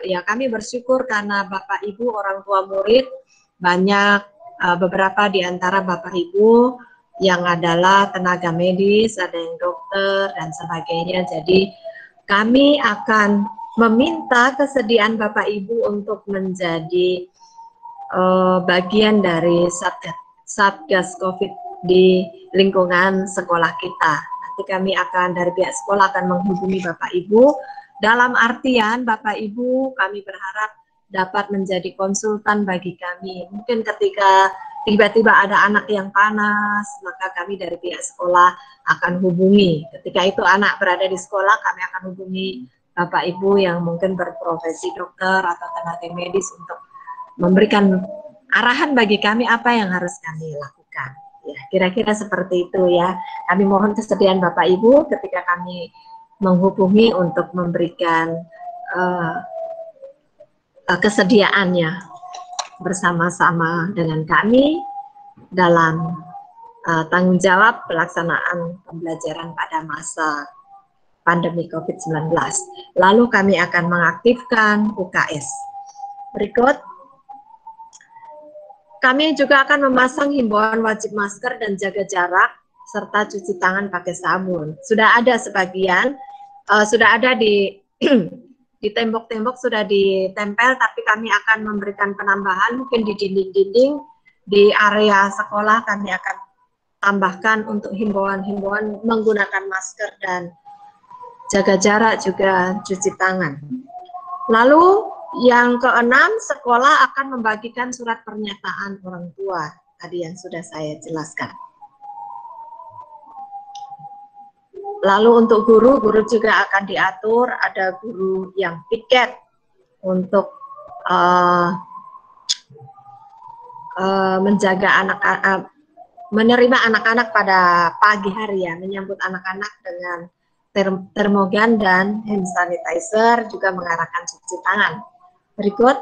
ya kami bersyukur karena Bapak Ibu orang tua murid banyak, beberapa di antara Bapak Ibu yang adalah tenaga medis, ada yang dokter dan sebagainya. Jadi kami akan meminta kesediaan Bapak Ibu untuk menjadi bagian dari Satgas COVID di lingkungan sekolah kita. Nanti kami akan dari pihak sekolah akan menghubungi Bapak Ibu. Dalam artian Bapak Ibu, kami berharap dapat menjadi konsultan bagi kami. Mungkin ketika tiba-tiba ada anak yang panas, maka kami dari pihak sekolah akan hubungi. Ketika itu anak berada di sekolah, kami akan hubungi Bapak Ibu yang mungkin berprofesi dokter atau tenaga medis untuk memberikan arahan bagi kami apa yang harus kami lakukan. Ya, kira-kira seperti itu ya. Kami mohon kesediaan Bapak Ibu ketika kami menghubungi untuk memberikan kesediaannya bersama-sama dengan kami dalam tanggung jawab pelaksanaan pembelajaran pada masa pandemi COVID-19. Lalu kami akan mengaktifkan UKS. Berikut, kami juga akan memasang himbauan wajib masker dan jaga jarak, serta cuci tangan pakai sabun. Sudah ada sebagian, sudah ada di di tembok-tembok sudah ditempel, tapi kami akan memberikan penambahan mungkin di dinding-dinding di area sekolah. Kami akan tambahkan untuk himbauan-himbauan menggunakan masker dan jaga jarak, juga cuci tangan. Lalu yang keenam, sekolah akan membagikan surat pernyataan orang tua tadi yang sudah saya jelaskan. Lalu untuk guru juga akan diatur, ada guru yang piket untuk menjaga anak-anak, menerima anak-anak pada pagi hari ya, menyambut anak-anak dengan termogan dan hand sanitizer, juga mengarahkan cuci tangan. Berikut.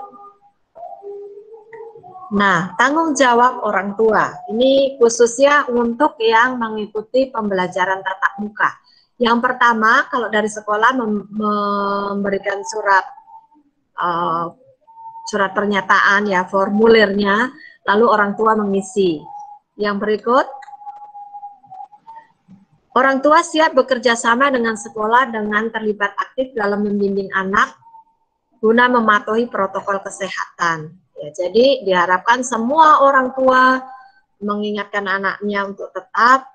Nah, tanggung jawab orang tua. Ini khususnya untuk yang mengikuti pembelajaran tatap muka. Yang pertama, kalau dari sekolah memberikan surat pernyataan ya, formulirnya, lalu orang tua mengisi. Yang berikut, orang tua siap bekerja sama dengan sekolah dengan terlibat aktif dalam membimbing anak guna mematuhi protokol kesehatan. Ya, jadi diharapkan semua orang tua mengingatkan anaknya untuk tetap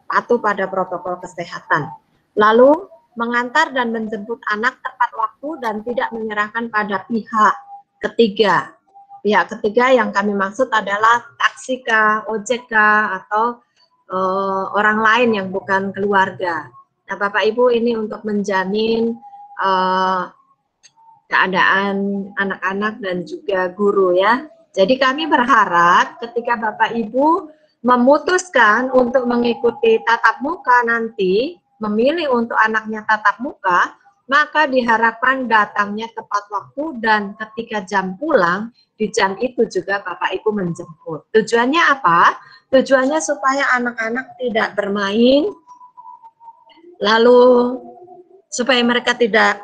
patuh pada protokol kesehatan. Lalu mengantar dan menjemput anak tepat waktu dan tidak menyerahkan pada pihak ketiga. Pihak ketiga yang kami maksud adalah taksi kah, ojek kah, atau orang lain yang bukan keluarga. Nah, Bapak Ibu, ini untuk menjamin keadaan anak-anak dan juga guru ya. Jadi kami berharap ketika Bapak Ibu memutuskan untuk mengikuti tatap muka nanti, memilih untuk anaknya tatap muka, maka diharapkan datangnya tepat waktu dan ketika jam pulang, di jam itu juga Bapak Ibu menjemput. Tujuannya apa? Tujuannya supaya anak-anak tidak bermain, lalu supaya mereka tidak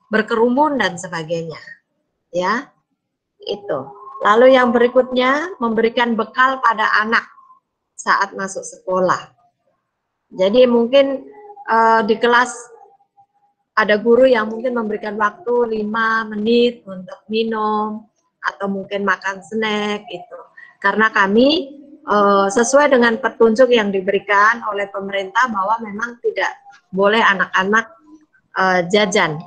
berkerumun dan sebagainya. Ya, itu. Lalu yang berikutnya, memberikan bekal pada anak saat masuk sekolah. Jadi mungkin di kelas ada guru yang mungkin memberikan waktu 5 menit untuk minum atau mungkin makan snack itu. Karena kami sesuai dengan petunjuk yang diberikan oleh pemerintah bahwa memang tidak boleh anak-anak jajan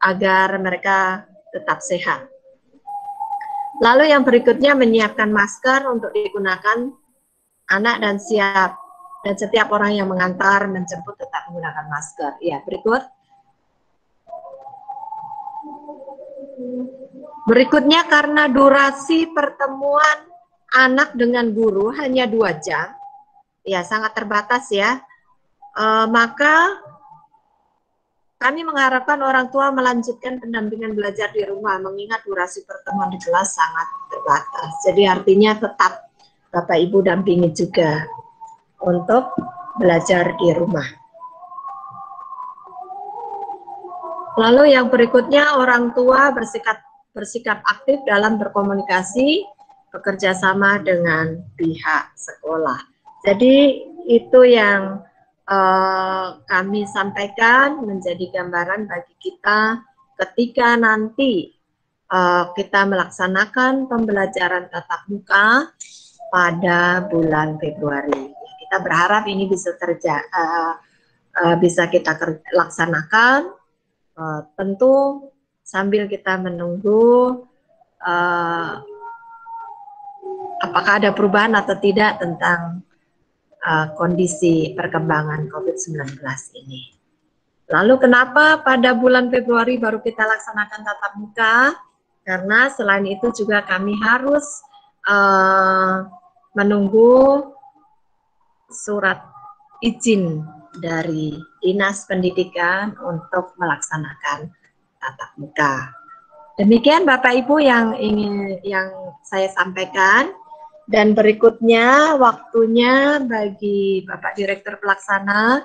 agar mereka tetap sehat. Lalu yang berikutnya, menyiapkan masker untuk digunakan anak dan setiap orang yang mengantar, menjemput tetap menggunakan masker. Ya, berikut. Berikutnya, karena durasi pertemuan anak dengan guru hanya 2 jam, ya sangat terbatas ya, maka kami mengharapkan orang tua melanjutkan pendampingan belajar di rumah, mengingat durasi pertemuan di kelas sangat terbatas. Jadi artinya tetap Bapak Ibu dampingi juga untuk belajar di rumah. Lalu yang berikutnya, orang tua bersikap aktif dalam berkomunikasi, bekerja sama dengan pihak sekolah. Jadi itu yang kami sampaikan menjadi gambaran bagi kita ketika nanti kita melaksanakan pembelajaran tatap muka pada bulan Februari. Kita berharap ini bisa kita laksanakan, tentu sambil kita menunggu apakah ada perubahan atau tidak tentang kondisi perkembangan COVID-19 ini. Lalu kenapa pada bulan Februari baru kita laksanakan tatap muka? Karena selain itu juga kami harus menunggu surat izin dari Dinas Pendidikan untuk melaksanakan tatap muka. Demikian Bapak Ibu yang saya sampaikan. Dan berikutnya waktunya bagi Bapak Direktur Pelaksana,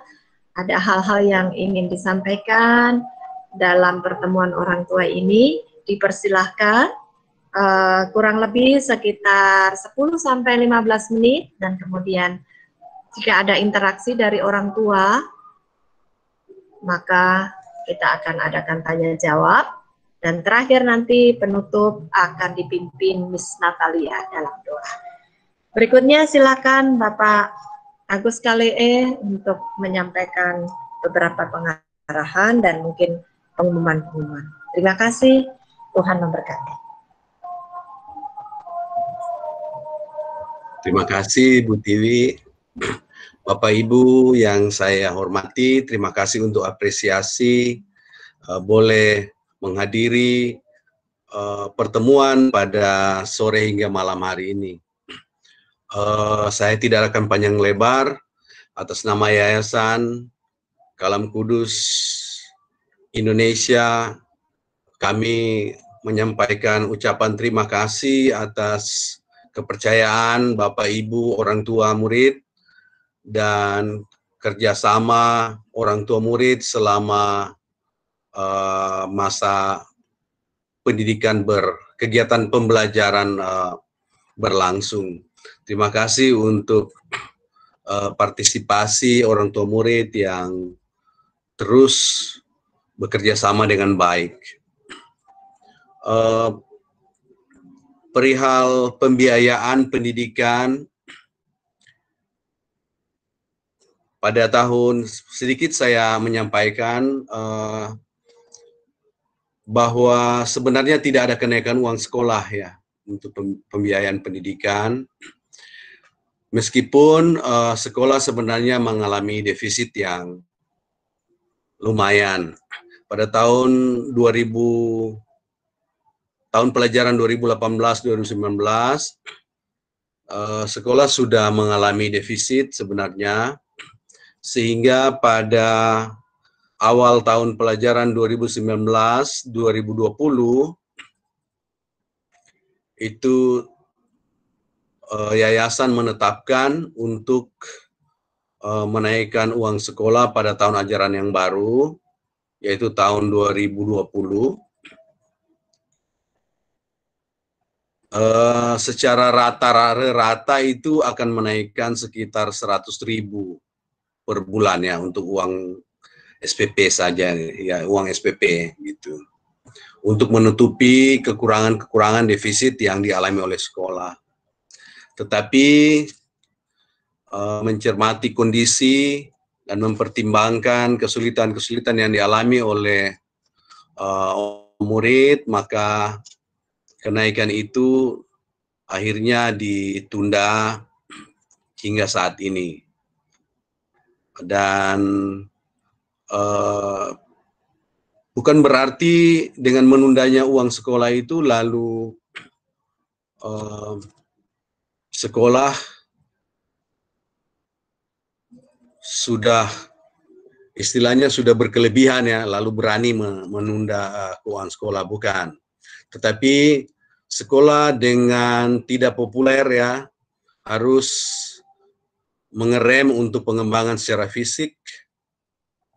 ada hal-hal yang ingin disampaikan dalam pertemuan orang tua ini, dipersilahkan kurang lebih sekitar 10-15 menit, dan kemudian jika ada interaksi dari orang tua, maka kita akan adakan tanya jawab, dan terakhir nanti penutup akan dipimpin Miss Natalia dalam doa. Berikutnya silakan Bapak Agus Kalee untuk menyampaikan beberapa pengarahan dan mungkin pengumuman-pengumuman. Terima kasih, Tuhan memberkati. Terima kasih Bu Tiwi. Bapak Ibu yang saya hormati, terima kasih untuk apresiasi boleh menghadiri pertemuan pada sore hingga malam hari ini. Saya tidak akan panjang lebar. Atas nama Yayasan Kalam Kudus Indonesia, kami menyampaikan ucapan terima kasih atas kepercayaan Bapak Ibu orang tua murid dan kerjasama orang tua murid selama masa pendidikan kegiatan pembelajaran berlangsung. Terima kasih untuk partisipasi orang tua murid yang terus bekerja sama dengan baik. Perihal pembiayaan pendidikan, pada tahun sedikit saya menyampaikan bahwa sebenarnya tidak ada kenaikan uang sekolah ya untuk pembiayaan pendidikan, meskipun sekolah sebenarnya mengalami defisit yang lumayan. Pada tahun pelajaran 2018-2019, sekolah sudah mengalami defisit sebenarnya, sehingga pada awal tahun pelajaran 2019-2020 itu yayasan menetapkan untuk menaikkan uang sekolah pada tahun ajaran yang baru, yaitu tahun 2020. Secara rata itu akan menaikkan sekitar 100.000 per bulan ya untuk uang SPP saja ya, uang SPP gitu, untuk menutupi kekurangan defisit yang dialami oleh sekolah. Tetapi mencermati kondisi dan mempertimbangkan kesulitan-kesulitan yang dialami oleh murid, maka kenaikan itu akhirnya ditunda hingga saat ini. Dan bukan berarti dengan menundanya uang sekolah itu lalu sekolah sudah istilahnya sudah berkelebihan ya, lalu berani menunda uang sekolah, bukan. Tetapi sekolah dengan tidak populer ya harus mengerem untuk pengembangan secara fisik,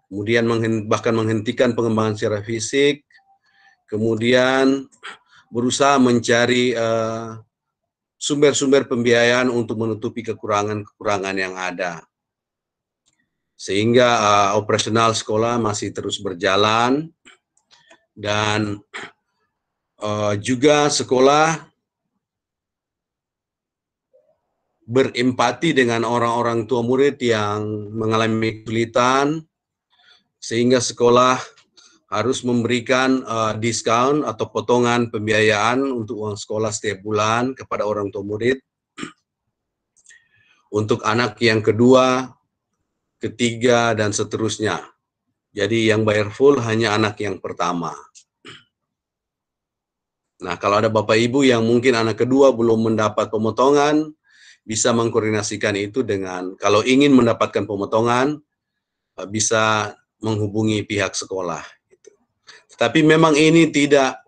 kemudian bahkan menghentikan pengembangan secara fisik, kemudian berusaha mencari sumber-sumber pembiayaan untuk menutupi kekurangan-kekurangan yang ada. Sehingga operasional sekolah masih terus berjalan, dan juga sekolah berempati dengan orang-orang tua murid yang mengalami kesulitan, sehingga sekolah harus memberikan diskon atau potongan pembiayaan untuk uang sekolah setiap bulan kepada orang tua murid. Untuk anak yang kedua, ketiga, dan seterusnya. Jadi yang bayar full hanya anak yang pertama. Nah, kalau ada Bapak Ibu yang mungkin anak kedua belum mendapat pemotongan, bisa mengkoordinasikan itu dengan, kalau ingin mendapatkan pemotongan, bisa menghubungi pihak sekolah. Tapi memang ini tidak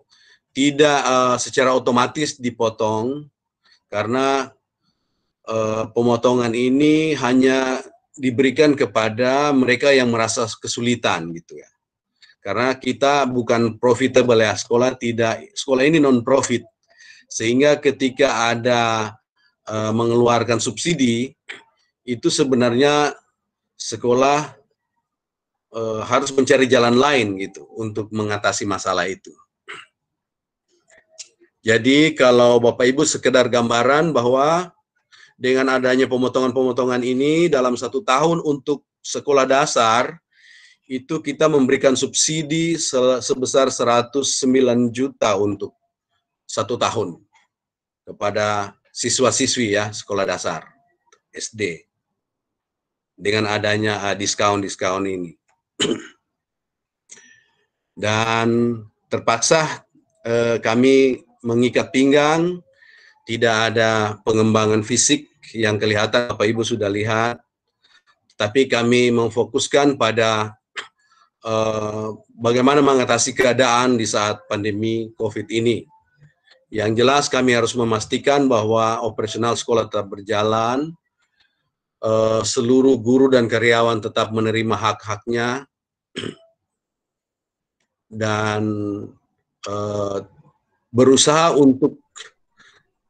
secara otomatis dipotong, karena pemotongan ini hanya diberikan kepada mereka yang merasa kesulitan gitu ya. Karena kita bukan profitable ya, sekolah ini non profit, sehingga ketika ada mengeluarkan subsidi itu sebenarnya sekolah harus mencari jalan lain gitu untuk mengatasi masalah itu. Jadi kalau Bapak Ibu sekedar gambaran bahwa dengan adanya pemotongan-pemotongan ini dalam 1 tahun untuk sekolah dasar, itu kita memberikan subsidi sebesar 109 juta untuk 1 tahun kepada siswa-siswi ya sekolah dasar SD dengan adanya diskon-diskon ini. Dan terpaksa kami mengikat pinggang, tidak ada pengembangan fisik yang kelihatan, Bapak Ibu sudah lihat, tapi kami memfokuskan pada bagaimana mengatasi keadaan di saat pandemi COVID ini. Yang jelas kami harus memastikan bahwa operasional sekolah tetap berjalan, seluruh guru dan karyawan tetap menerima hak-haknya, dan berusaha untuk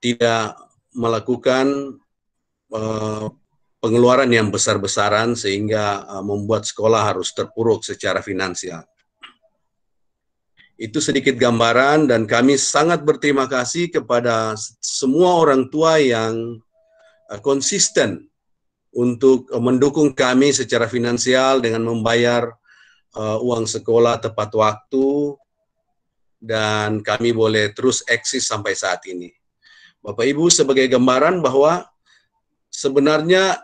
tidak melakukan pengeluaran yang besar-besaran sehingga membuat sekolah harus terpuruk secara finansial. Itu sedikit gambaran, dan kami sangat berterima kasih kepada semua orang tua yang konsisten untuk mendukung kami secara finansial dengan membayar uang sekolah tepat waktu, dan kami boleh terus eksis sampai saat ini. Bapak Ibu, sebagai gambaran bahwa sebenarnya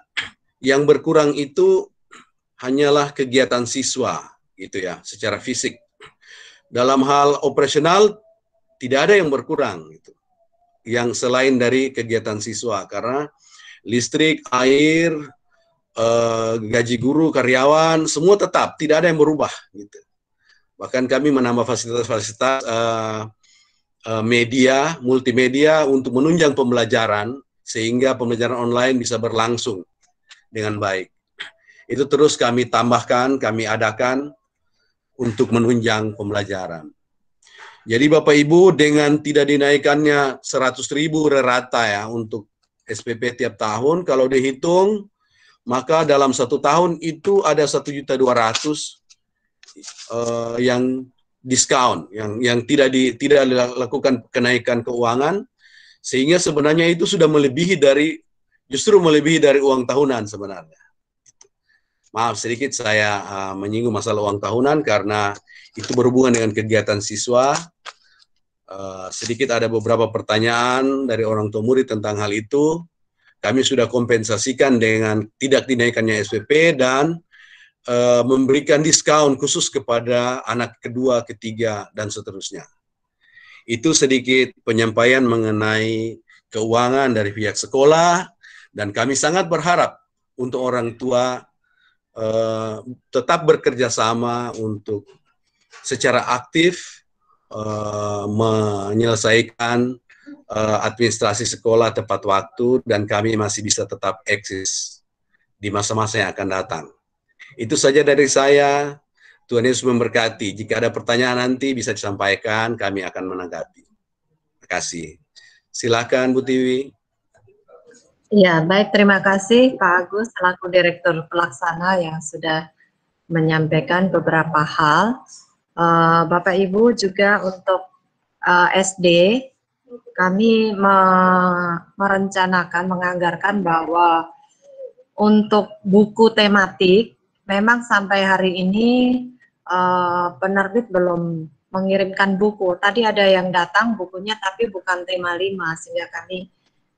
yang berkurang itu hanyalah kegiatan siswa, gitu ya, secara fisik. Dalam hal operasional tidak ada yang berkurang, gitu, yang selain dari kegiatan siswa, karena listrik, air, gaji guru, karyawan, semua tetap, tidak ada yang berubah, gitu. Bahkan kami menambah fasilitas-fasilitas media, multimedia untuk menunjang pembelajaran, sehingga pembelajaran online bisa berlangsung dengan baik. Itu terus kami tambahkan, kami adakan untuk menunjang pembelajaran. Jadi Bapak Ibu, dengan tidak dinaikannya 100.000 rata ya untuk SPP tiap tahun, kalau dihitung, maka dalam 1 tahun itu ada 1.200.000 yang diskon, yang tidak dilakukan kenaikan keuangan, sehingga sebenarnya itu sudah melebihi dari, justru melebihi dari uang tahunan sebenarnya. Maaf sedikit saya menyinggung masalah uang tahunan karena itu berhubungan dengan kegiatan siswa. Sedikit ada beberapa pertanyaan dari orang tua murid tentang hal itu. Kami sudah kompensasikan dengan tidak dinaikannya SPP dan memberikan diskon khusus kepada anak kedua, ketiga, dan seterusnya. Itu sedikit penyampaian mengenai keuangan dari pihak sekolah, dan kami sangat berharap untuk orang tua tetap bekerja sama untuk secara aktif menyelesaikan administrasi sekolah tepat waktu, dan kami masih bisa tetap eksis di masa-masa yang akan datang. Itu saja dari saya. Tuhan Yesus memberkati. Jika ada pertanyaan nanti bisa disampaikan, kami akan menanggapi. Terima kasih. Silakan Bu Tiwi. Ya, baik, terima kasih Pak Agus selaku Direktur Pelaksana yang sudah menyampaikan beberapa hal. Bapak Ibu juga untuk SD, kami merencanakan, menganggarkan bahwa untuk buku tematik, memang sampai hari ini penerbit belum mengirimkan buku. Tadi ada yang datang bukunya tapi bukan tema 5, sehingga kami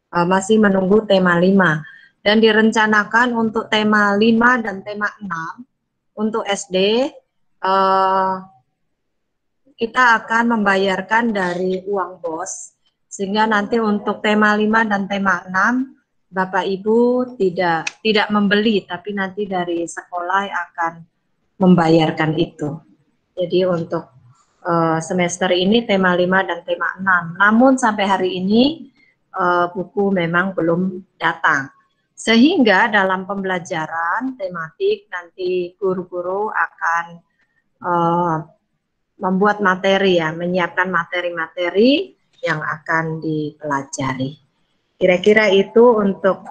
masih menunggu tema 5. Dan direncanakan untuk tema 5 dan tema 6 untuk SD, kita akan membayarkan dari uang BOS, sehingga nanti untuk tema 5 dan tema 6 Bapak Ibu tidak membeli, tapi nanti dari sekolah akan membayarkan itu. Jadi untuk semester ini tema 5 dan tema 6. Namun sampai hari ini buku memang belum datang. Sehingga dalam pembelajaran tematik nanti guru-guru akan membuat materi ya, menyiapkan materi-materi yang akan dipelajari. Kira-kira itu untuk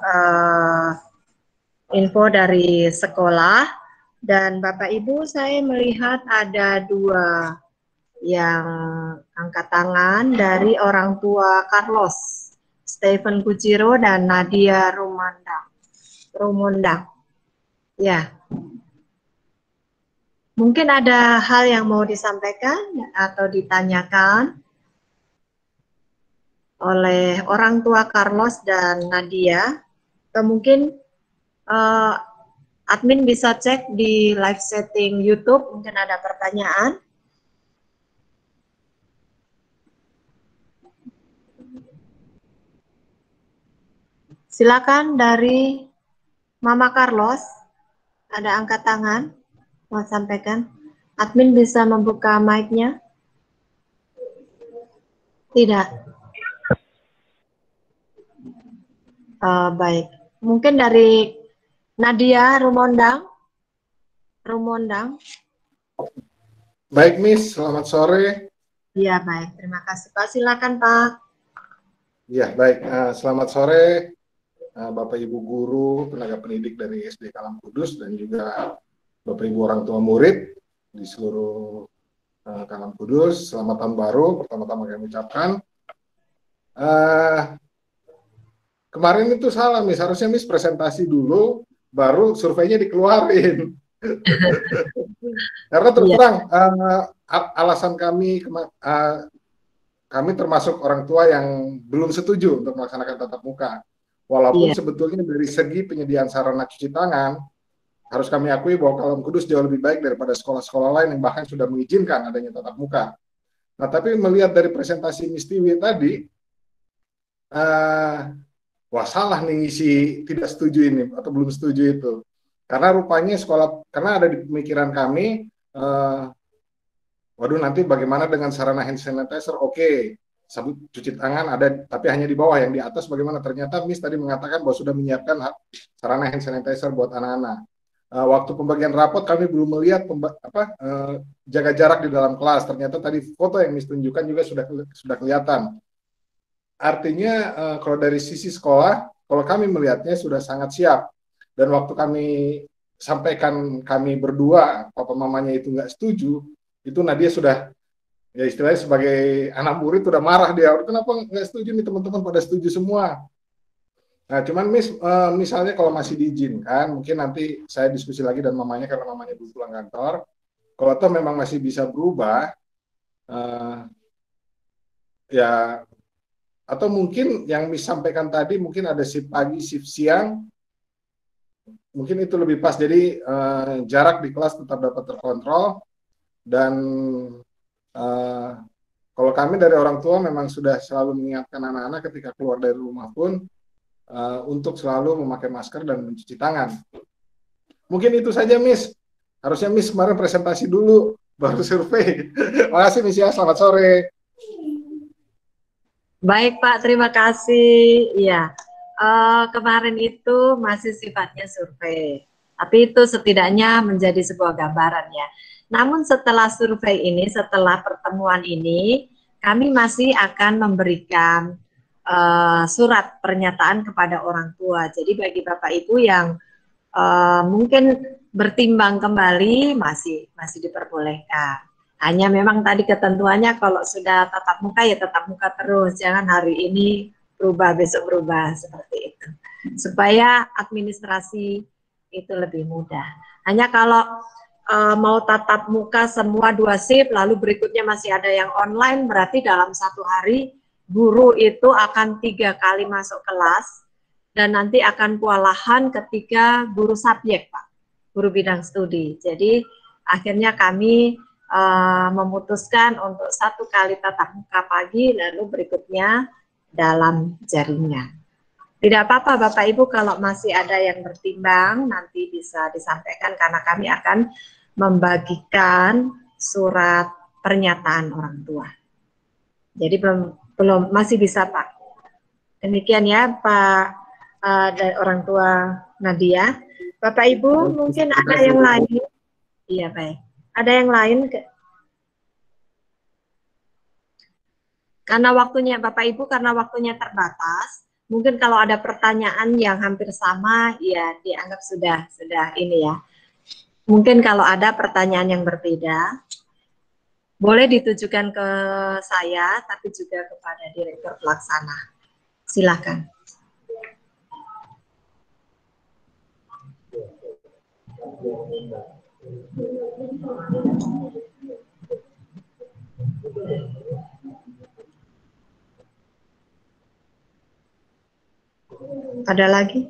info dari sekolah. Dan Bapak Ibu, saya melihat ada 2 yang angkat tangan dari orang tua Carlos, Stephen Kuciro dan Nadia Rumondang. Ya, mungkin ada hal yang mau disampaikan atau ditanyakan oleh orang tua Carlos dan Nadia. Atau mungkin admin bisa cek di live setting YouTube, mungkin ada pertanyaan. Silakan dari Mama Carlos, ada angkat tangan, mau sampaikan. Admin bisa membuka mic-nya? Tidak. Baik. Mungkin dari Nadia Rumondang. Baik, Miss. Selamat sore. Iya, baik. Terima kasih, Pak. Silakan, Pak. Ya, baik. Selamat sore, Bapak Ibu guru, tenaga pendidik dari SD Kalam Kudus, dan juga Bapak Ibu orang tua murid di seluruh Kalam Kudus. Selamat tahun baru, pertama-tama kami ucapkan. Kemarin itu salah, Miss. Harusnya Miss presentasi dulu, baru surveinya dikeluarin. Karena terus terang, alasan kami termasuk orang tua yang belum setuju untuk melaksanakan tatap muka. Walaupun sebetulnya dari segi penyediaan sarana cuci tangan, harus kami akui bahwa Kalam Kudus jauh lebih baik daripada sekolah-sekolah lain yang bahkan sudah mengizinkan adanya tatap muka. Nah, tapi melihat dari presentasi Miss Tiwi tadi, wah salah nih ngisi tidak setuju ini atau belum setuju itu. Karena rupanya sekolah, karena ada di pemikiran kami, waduh nanti bagaimana dengan sarana hand sanitizer? Oke, sabun cuci tangan ada, tapi hanya di bawah, yang di atas bagaimana? Ternyata Miss tadi mengatakan bahwa sudah menyiapkan sarana hand sanitizer buat anak-anak. Waktu pembagian rapot kami belum melihat jaga jarak di dalam kelas. Ternyata tadi foto yang Miss tunjukkan juga sudah kelihatan. Artinya kalau dari sisi sekolah, kalau kami melihatnya sudah sangat siap. Dan waktu kami sampaikan kami berdua, papa mamanya itu nggak setuju, itu Nadia sudah, ya istilahnya sebagai anak murid sudah marah dia, kenapa nggak setuju nih, teman-teman pada setuju semua. Nah cuman Miss, misalnya kalau masih diizinkan, mungkin nanti saya diskusi lagi dan mamanya, karena mamanya belum pulang kantor, kalau toh memang masih bisa berubah, ya, atau mungkin yang Miss sampaikan tadi, mungkin ada shift pagi, shift siang, mungkin itu lebih pas, jadi jarak di kelas tetap dapat terkontrol. Dan kalau kami dari orang tua memang sudah selalu mengingatkan anak-anak ketika keluar dari rumah pun untuk selalu memakai masker dan mencuci tangan. Mungkin itu saja, Miss. Harusnya Miss kemarin presentasi dulu, baru survei. Makasih, Miss ya. Selamat sore. Baik, Pak. Terima kasih. Iya. Kemarin itu masih sifatnya survei. Tapi itu setidaknya menjadi sebuah gambaran ya. Namun setelah survei ini, setelah pertemuan ini, kami masih akan memberikan surat pernyataan kepada orang tua. Jadi bagi Bapak Ibu yang mungkin bertimbang kembali masih diperbolehkan. Hanya memang tadi ketentuannya kalau sudah tatap muka ya tatap muka terus, jangan hari ini berubah besok berubah seperti itu. Supaya administrasi itu lebih mudah. Hanya kalau mau tatap muka semua 2 shift, lalu berikutnya masih ada yang online, berarti dalam 1 hari guru itu akan 3 kali masuk kelas, dan nanti akan kewalahan ketika guru subjek, Pak, guru bidang studi. Jadi akhirnya kami memutuskan untuk 1 kali tatap muka pagi, lalu berikutnya dalam jaringan. Tidak apa-apa Bapak Ibu, kalau masih ada yang bertimbang nanti bisa disampaikan, karena kami akan membagikan surat pernyataan orang tua. Jadi belum masih bisa Pak. Demikian ya Pak dari orang tua Nadia. Bapak Ibu mungkin ada yang lain. Iya baik. Ada yang lain? Karena waktunya Bapak Ibu, karena waktunya terbatas, mungkin kalau ada pertanyaan yang hampir sama, ya dianggap sudah ini ya. Mungkin kalau ada pertanyaan yang berbeda, boleh ditujukan ke saya, tapi juga kepada Direktur Pelaksana. Silakan. Ada lagi?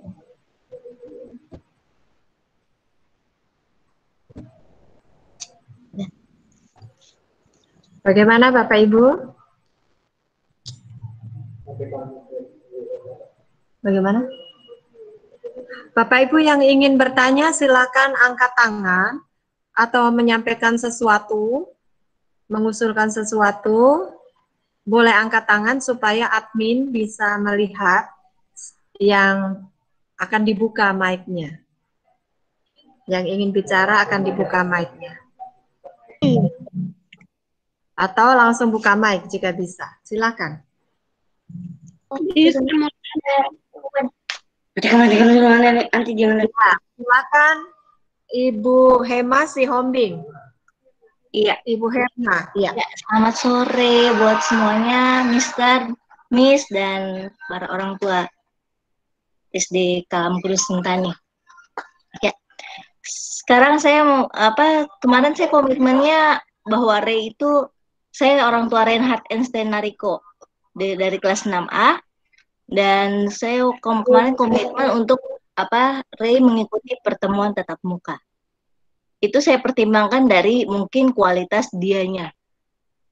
Bagaimana Bapak Ibu? Bagaimana? Bapak Ibu yang ingin bertanya silakan angkat tangan atau menyampaikan sesuatu, mengusulkan sesuatu, boleh angkat tangan supaya admin bisa melihat yang akan dibuka mic-nya. Yang ingin bicara akan dibuka mic-nya. Atau langsung buka mic jika bisa. Silakan. Silakan Ibu Hema Sihombing. Iya. Ibu Hema. Iya. Ya, selamat sore buat semuanya, Mister, Miss, dan para orang tua SD Kalamgurus Sentani. Ya, sekarang saya mau kemarin saya komitmennya bahwa Ray itu, saya orang tua Reinhard Einstein Nariko dari kelas 6A, dan saya kemarin komitmen untuk Ray mengikuti pertemuan tatap muka. Itu saya pertimbangkan dari mungkin kualitas dianya,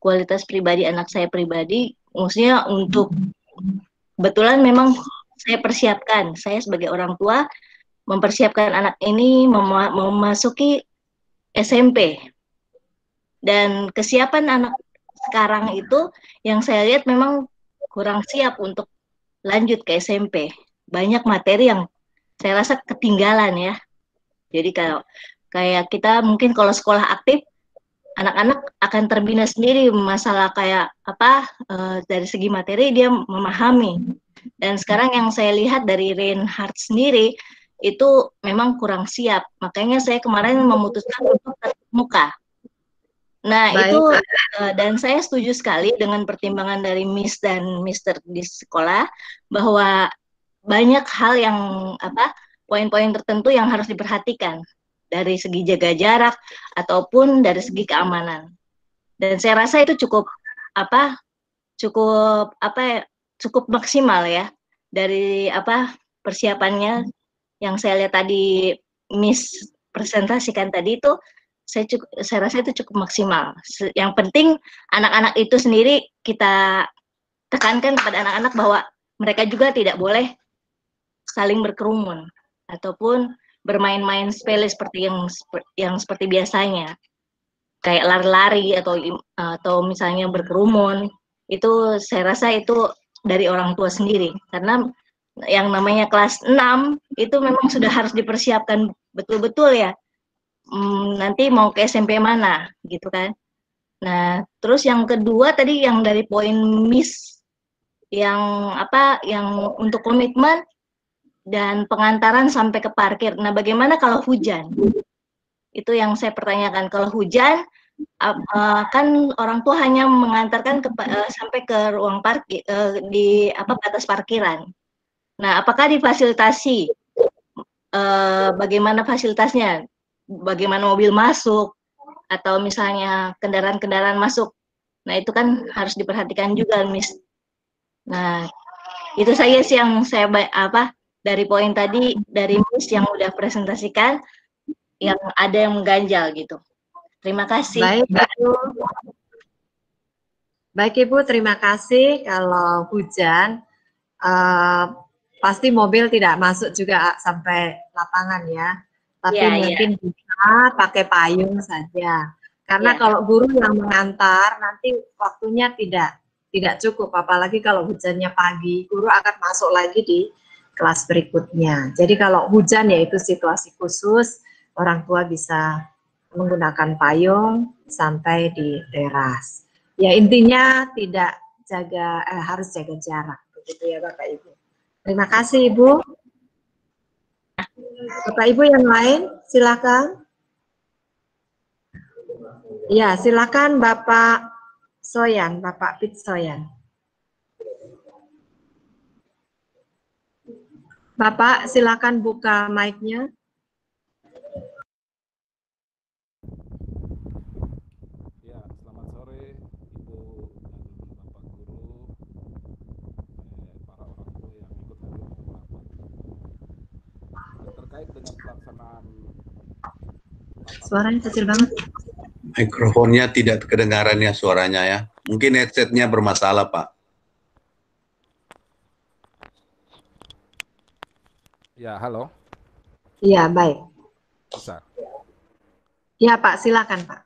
kualitas pribadi anak saya pribadi, maksudnya untuk kebetulan memang saya persiapkan, saya sebagai orang tua mempersiapkan anak ini memasuki SMP, dan kesiapan anak sekarang itu yang saya lihat memang kurang siap untuk lanjut ke SMP. Banyak materi yang saya rasa ketinggalan ya. Jadi kalau kayak kita mungkin kalau sekolah aktif, anak-anak akan terbina sendiri masalah kayak dari segi materi dia memahami. Dan sekarang yang saya lihat dari Reinhard sendiri itu memang kurang siap. Makanya saya kemarin memutuskan untuk tatap muka. Nah, baik. Itu dan saya setuju sekali dengan pertimbangan dari Miss dan Mister di sekolah bahwa banyak hal yang poin-poin tertentu yang harus diperhatikan dari segi jaga jarak ataupun dari segi keamanan. Dan saya rasa itu cukup maksimal ya dari persiapannya yang saya lihat tadi Miss presentasikan tadi itu. Saya rasa itu cukup maksimal. Yang penting anak-anak itu sendiri kita tekankan kepada anak-anak bahwa mereka juga tidak boleh saling berkerumun ataupun bermain-main sepele seperti yang seperti biasanya, kayak lari-lari atau misalnya berkerumun. Itu saya rasa itu dari orang tua sendiri, karena yang namanya kelas 6 itu memang sudah harus dipersiapkan betul-betul ya. Nanti mau ke SMP mana gitu kan. Nah, terus yang kedua tadi yang dari poin Miss yang yang untuk komitmen dan pengantaran sampai ke parkir. Nah, bagaimana kalau hujan? Itu yang saya pertanyakan. Kalau hujan kan orang tua hanya mengantarkan sampai ke ruang parkir di batas parkiran. Nah, apakah difasilitasi? Bagaimana fasilitasnya? Bagaimana mobil masuk atau misalnya kendaraan-kendaraan masuk. Nah, itu kan harus diperhatikan juga, Miss. Nah, itu saja sih yang saya dari poin tadi dari Miss yang udah presentasikan, yang ada yang mengganjal gitu. Terima kasih. Baik, Ibu. Baik, Ibu, terima kasih. Kalau hujan pasti mobil tidak masuk juga sampai lapangan ya. Tapi mungkin bisa pakai payung saja. Karena kalau guru yang mengantar nanti waktunya tidak cukup, apalagi kalau hujannya pagi, guru akan masuk lagi di kelas berikutnya. Jadi kalau hujan ya itu situasi khusus, orang tua bisa menggunakan payung sampai di teras. Ya intinya harus jaga jarak, begitu ya Bapak Ibu. Terima kasih Ibu. Bapak Ibu yang lain, silakan. Ya, silakan Bapak Soyan, Bapak Pit Soyan. Bapak, silakan buka mic-nya. Ya, selamat sore Ibu dan Bapak Guru, para orang tua yang ikut hadir di rapat. Terkait dengan pelaksanaan Suaranya kecil banget. Mikrofonnya tidak kedengaran ya suaranya ya. Mungkin headsetnya bermasalah, Pak. Ya, halo. Iya, baik. Bisa. Ya, Pak, silakan, Pak.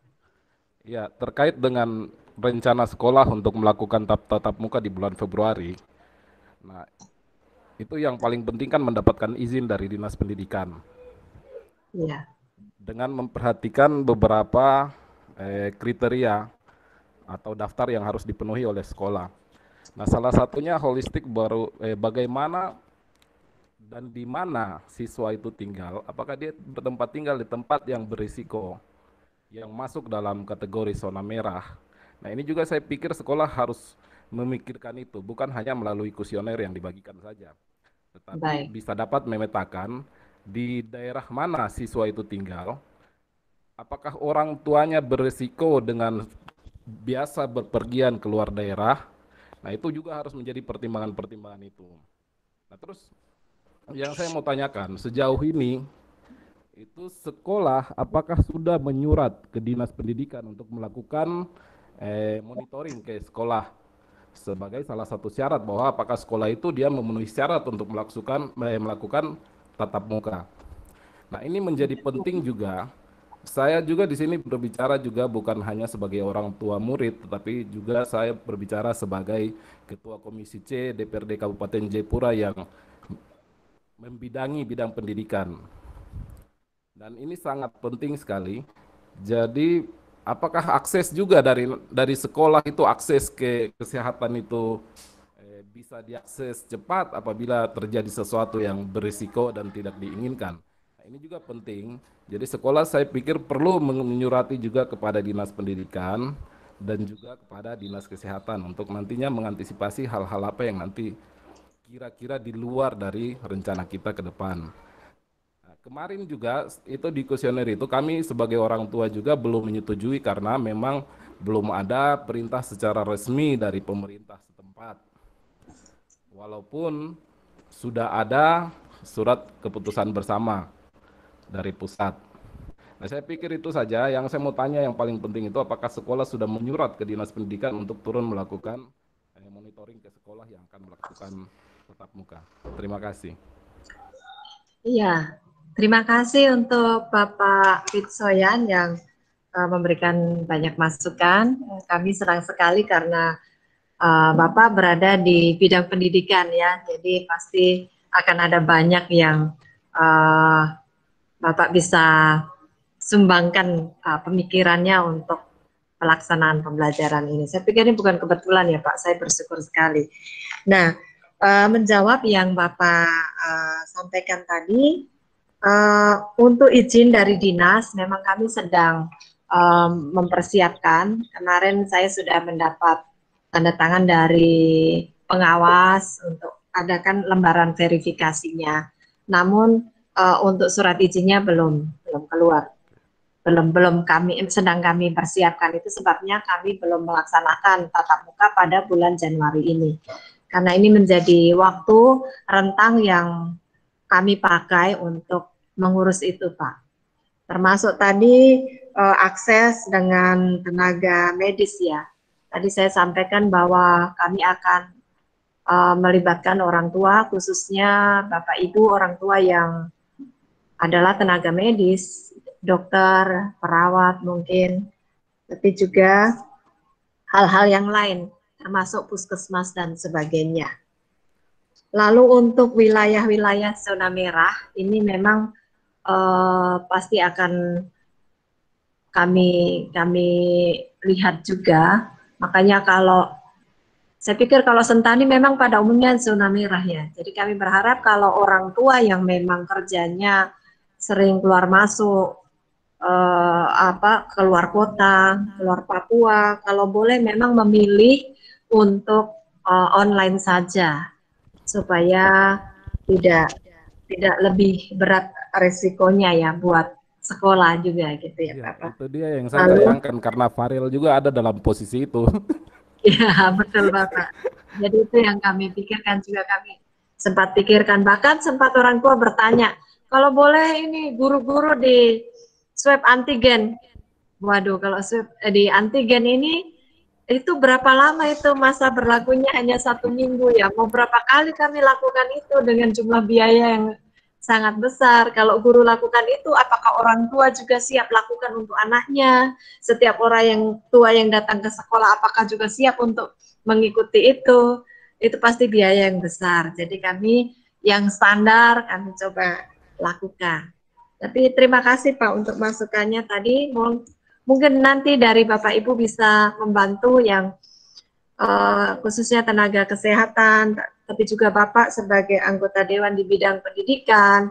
Ya, terkait dengan rencana sekolah untuk melakukan tatap muka di bulan Februari. Nah, itu yang paling penting kan mendapatkan izin dari Dinas Pendidikan. Iya. Dengan memperhatikan beberapa kriteria atau daftar yang harus dipenuhi oleh sekolah. Nah, salah satunya holistik bagaimana dan di mana siswa itu tinggal, apakah dia bertempat tinggal di tempat yang berisiko, yang masuk dalam kategori zona merah. Nah, ini juga saya pikir sekolah harus memikirkan itu, bukan hanya melalui kuesioner yang dibagikan saja, tetapi bisa dapat memetakan di daerah mana siswa itu tinggal, apakah orang tuanya berisiko dengan biasa berpergian keluar daerah. Nah, itu juga harus menjadi pertimbangan-pertimbangan itu. Nah, terus yang saya mau tanyakan, sejauh ini itu sekolah apakah sudah menyurat ke Dinas Pendidikan untuk melakukan monitoring ke sekolah sebagai salah satu syarat bahwa apakah sekolah itu dia memenuhi syarat untuk melakukan tatap muka. Nah, ini menjadi penting juga. Saya juga di sini berbicara juga bukan hanya sebagai orang tua murid, tetapi juga saya berbicara sebagai Ketua Komisi C DPRD Kabupaten Jayapura yang membidangi bidang pendidikan. Dan ini sangat penting sekali. Jadi apakah akses juga dari sekolah itu, akses ke kesehatan itu bisa diakses cepat apabila terjadi sesuatu yang berisiko dan tidak diinginkan. Nah, ini juga penting. Jadi sekolah saya pikir perlu menyurati juga kepada Dinas Pendidikan dan juga kepada Dinas Kesehatan untuk nantinya mengantisipasi hal-hal apa yang nanti kira-kira di luar dari rencana kita ke depan. Nah, kemarin juga itu di kuesioner itu kami sebagai orang tua juga belum menyetujui karena memang belum ada perintah secara resmi dari pemerintah setempat. Walaupun sudah ada surat keputusan bersama dari pusat. Nah, saya pikir itu saja yang saya mau tanya. Yang paling penting itu apakah sekolah sudah menyurat ke Dinas Pendidikan untuk turun melakukan monitoring ke sekolah yang akan melakukan tatap muka. Terima kasih. Iya, terima kasih untuk Bapak Pitsoyan yang memberikan banyak masukan. Kami senang sekali karena Bapak berada di bidang pendidikan ya, jadi pasti akan ada banyak yang Bapak bisa sumbangkan pemikirannya untuk pelaksanaan pembelajaran ini. Saya pikir ini bukan kebetulan ya Pak, saya bersyukur sekali. Nah, menjawab yang Bapak sampaikan tadi, untuk izin dari dinas, memang kami sedang mempersiapkan. Kemarin saya sudah mendapat tanda tangan dari pengawas untuk adakan lembaran verifikasinya. Namun untuk surat izinnya belum keluar. Belum kami sedang kami persiapkan, itu sebabnya kami belum melaksanakan tatap muka pada bulan Januari ini. Karena ini menjadi waktu rentang yang kami pakai untuk mengurus itu, Pak. Termasuk tadi akses dengan tenaga medis ya. Tadi saya sampaikan bahwa kami akan melibatkan orang tua, khususnya Bapak Ibu orang tua yang adalah tenaga medis, dokter, perawat mungkin, tapi juga hal-hal yang lain, termasuk puskesmas dan sebagainya. Lalu untuk wilayah-wilayah zona merah, ini memang pasti akan kami lihat juga. Makanya kalau saya pikir kalau Sentani memang pada umumnya zona merah ya. Jadi kami berharap kalau orang tua yang memang kerjanya sering keluar masuk keluar kota, keluar Papua, kalau boleh memang memilih untuk online saja supaya tidak lebih berat resikonya ya buat sekolah juga gitu ya Iya, Bapak. itu dia yang saya Lalu sayangkan karena Farel juga ada dalam posisi itu. ya betul Bapak. Jadi itu yang kami pikirkan juga, kami sempat pikirkan, bahkan sempat orang tua bertanya, kalau boleh ini guru-guru di swab antigen. Waduh, kalau swab di antigen ini itu berapa lama itu masa berlakunya? Hanya 1 minggu ya. Mau berapa kali kami lakukan itu dengan jumlah biaya yang sangat besar. Kalau guru lakukan itu, apakah orang tua juga siap lakukan untuk anaknya? Setiap orang yang tua yang datang ke sekolah, apakah juga siap untuk mengikuti itu? Itu pasti biaya yang besar. Jadi kami yang standar kami coba lakukan. Tapi terima kasih Pak untuk masukannya tadi. Mungkin nanti dari Bapak Ibu bisa membantu yang khususnya tenaga kesehatan, tapi juga Bapak sebagai anggota Dewan di bidang pendidikan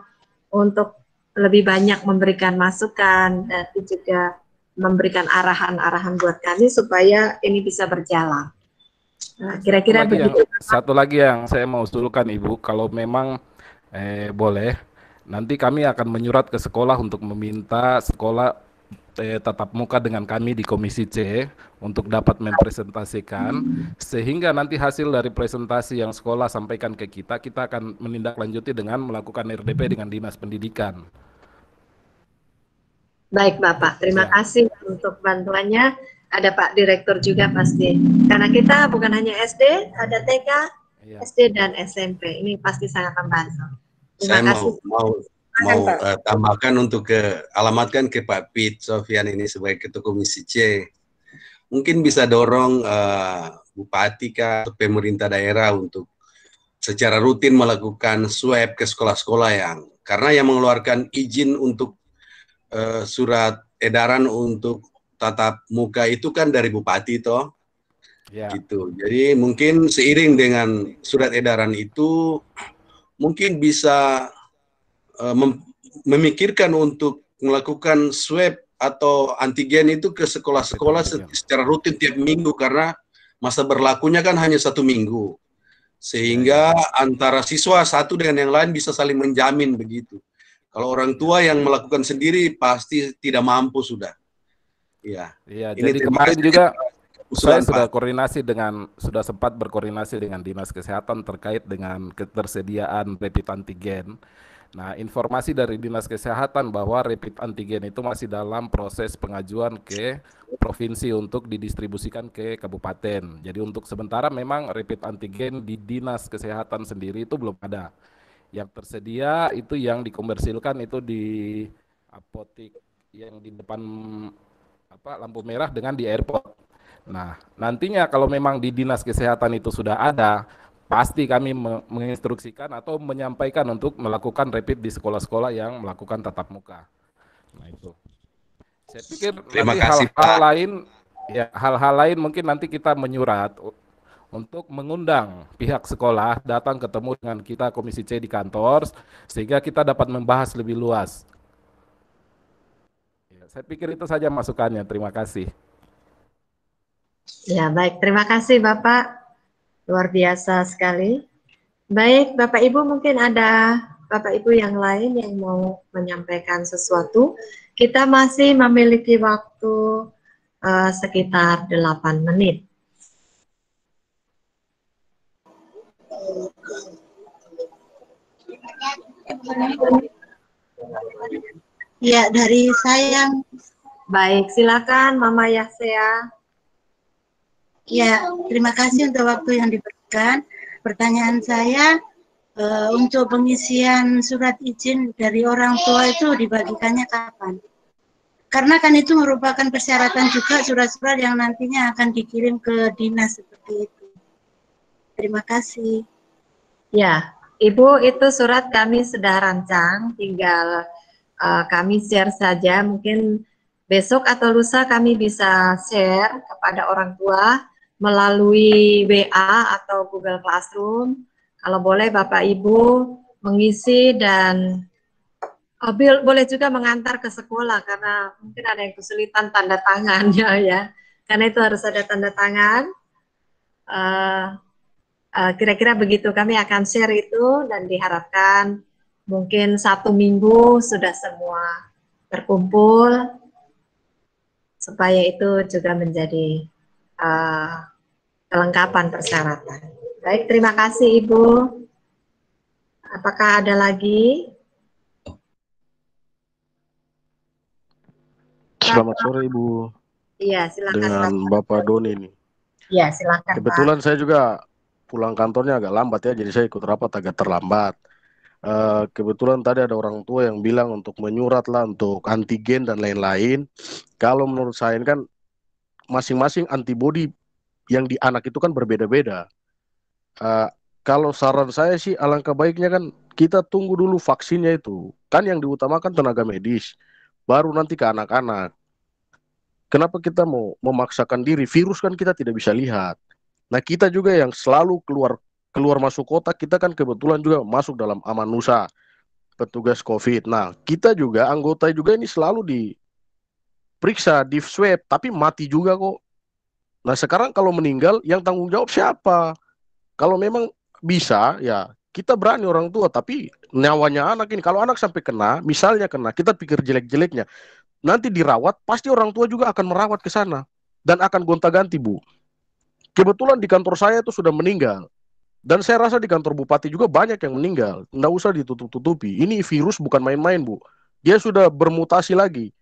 untuk lebih banyak memberikan masukan dan juga memberikan arahan-arahan buat kami supaya ini bisa berjalan. Nah, kira-kira begitu. Satu lagi yang saya mau usulkan Ibu, kalau memang boleh, nanti kami akan menyurat ke sekolah untuk meminta sekolah tatap muka dengan kami di Komisi C untuk dapat mempresentasikan, sehingga nanti hasil dari presentasi yang sekolah sampaikan ke kita, kita akan menindaklanjuti dengan melakukan RDP dengan Dinas Pendidikan. Baik Bapak, terima kasih untuk bantuannya. Ada Pak Direktur juga pasti. Karena kita bukan hanya SD, ada TK, SD dan SMP. Ini pasti sangat membantu. Terima kasih. Mau tambahkan untuk alamatkan ke Pak Pit Sofian ini sebagai Ketua Komisi C. Mungkin bisa dorong Bupati atau pemerintah daerah untuk secara rutin melakukan swab ke sekolah-sekolah karena yang mengeluarkan izin untuk surat edaran untuk tatap muka itu kan dari Bupati toh. Gitu. Jadi mungkin seiring dengan surat edaran itu mungkin bisa memikirkan untuk melakukan swab atau antigen itu ke sekolah-sekolah secara rutin tiap minggu karena masa berlakunya kan hanya 1 minggu, sehingga antara siswa satu dengan yang lain bisa saling menjamin begitu. Kalau orang tua yang melakukan sendiri pasti tidak mampu sudah. Iya. Jadi kemarin juga saya sudah sempat berkoordinasi dengan Dinas Kesehatan terkait dengan ketersediaan rapid antigen. Nah, informasi dari Dinas Kesehatan bahwa rapid antigen itu masih dalam proses pengajuan ke provinsi untuk didistribusikan ke kabupaten. Jadi untuk sementara memang rapid antigen di Dinas Kesehatan sendiri itu belum ada. Yang tersedia itu yang dikomersilkan itu di apotek yang di depan lampu merah dengan di airport. Nah, nantinya kalau memang di Dinas Kesehatan itu sudah ada, pasti kami menginstruksikan atau menyampaikan untuk melakukan rapid di sekolah-sekolah yang melakukan tatap muka. Nah itu. Saya pikir nanti hal-hal lain mungkin nanti kita menyurat untuk mengundang pihak sekolah datang ketemu dengan kita Komisi C di kantor sehingga kita dapat membahas lebih luas. Ya, saya pikir itu saja masukannya. Terima kasih. Ya baik, terima kasih Bapak. Luar biasa sekali. Baik, Bapak Ibu mungkin ada Bapak Ibu yang lain yang mau menyampaikan sesuatu. Kita masih memiliki waktu sekitar 8 menit. Ya, dari saya. Baik, silakan Mama Yasea. Ya, terima kasih untuk waktu yang diberikan. Pertanyaan saya, untuk pengisian surat izin dari orang tua itu dibagikannya kapan? Karena kan itu merupakan persyaratan juga surat-surat yang nantinya akan dikirim ke dinas seperti itu. Terima kasih. Ya, Ibu, itu surat kami sudah rancang, tinggal kami share saja. Mungkin besok atau lusa kami bisa share kepada orang tua melalui WA atau Google Classroom. Kalau boleh Bapak Ibu mengisi dan Boleh juga mengantar ke sekolah karena mungkin ada yang kesulitan tanda tangannya ya. Karena itu harus ada tanda tangan. Kira-kira begitu, kami akan share itu dan diharapkan mungkin 1 minggu sudah semua terkumpul supaya itu juga menjadi kelengkapan persyaratan. Baik, terima kasih Ibu. Apakah ada lagi? Selamat sore Ibu. Iya, silakan. Dengan Bapak Doni ini. Iya, silakan. Kebetulan saya juga pulang kantornya agak lambat ya, jadi saya ikut rapat agak terlambat. Kebetulan tadi ada orang tua yang bilang untuk menyurat lah untuk antigen dan lain-lain. Kalau menurut saya ini kan masing-masing antibodi yang di anak itu kan berbeda-beda. Kalau saran saya sih alangkah baiknya kan kita tunggu dulu vaksinnya itu. Kan yang diutamakan tenaga medis, baru nanti ke anak-anak. Kenapa kita mau memaksakan diri? Virus kan kita tidak bisa lihat. Nah kita juga yang selalu keluar masuk kota, kita kan kebetulan juga masuk dalam Amanusa, petugas COVID. Nah kita juga anggota juga ini selalu diperiksa, di swab, tapi mati juga kok. Nah sekarang kalau meninggal yang tanggung jawab siapa? Kalau memang bisa ya kita berani orang tua, tapi nyawanya anak ini, kalau anak sampai kena, misalnya kena, kita pikir jelek-jeleknya, nanti dirawat, pasti orang tua juga akan merawat ke sana. Dan akan gonta-ganti, Bu. Kebetulan di kantor saya itu sudah meninggal. Dan saya rasa di kantor bupati juga banyak yang meninggal. Nggak usah ditutup-tutupi. Ini virus bukan main-main, Bu. Dia sudah bermutasi lagi.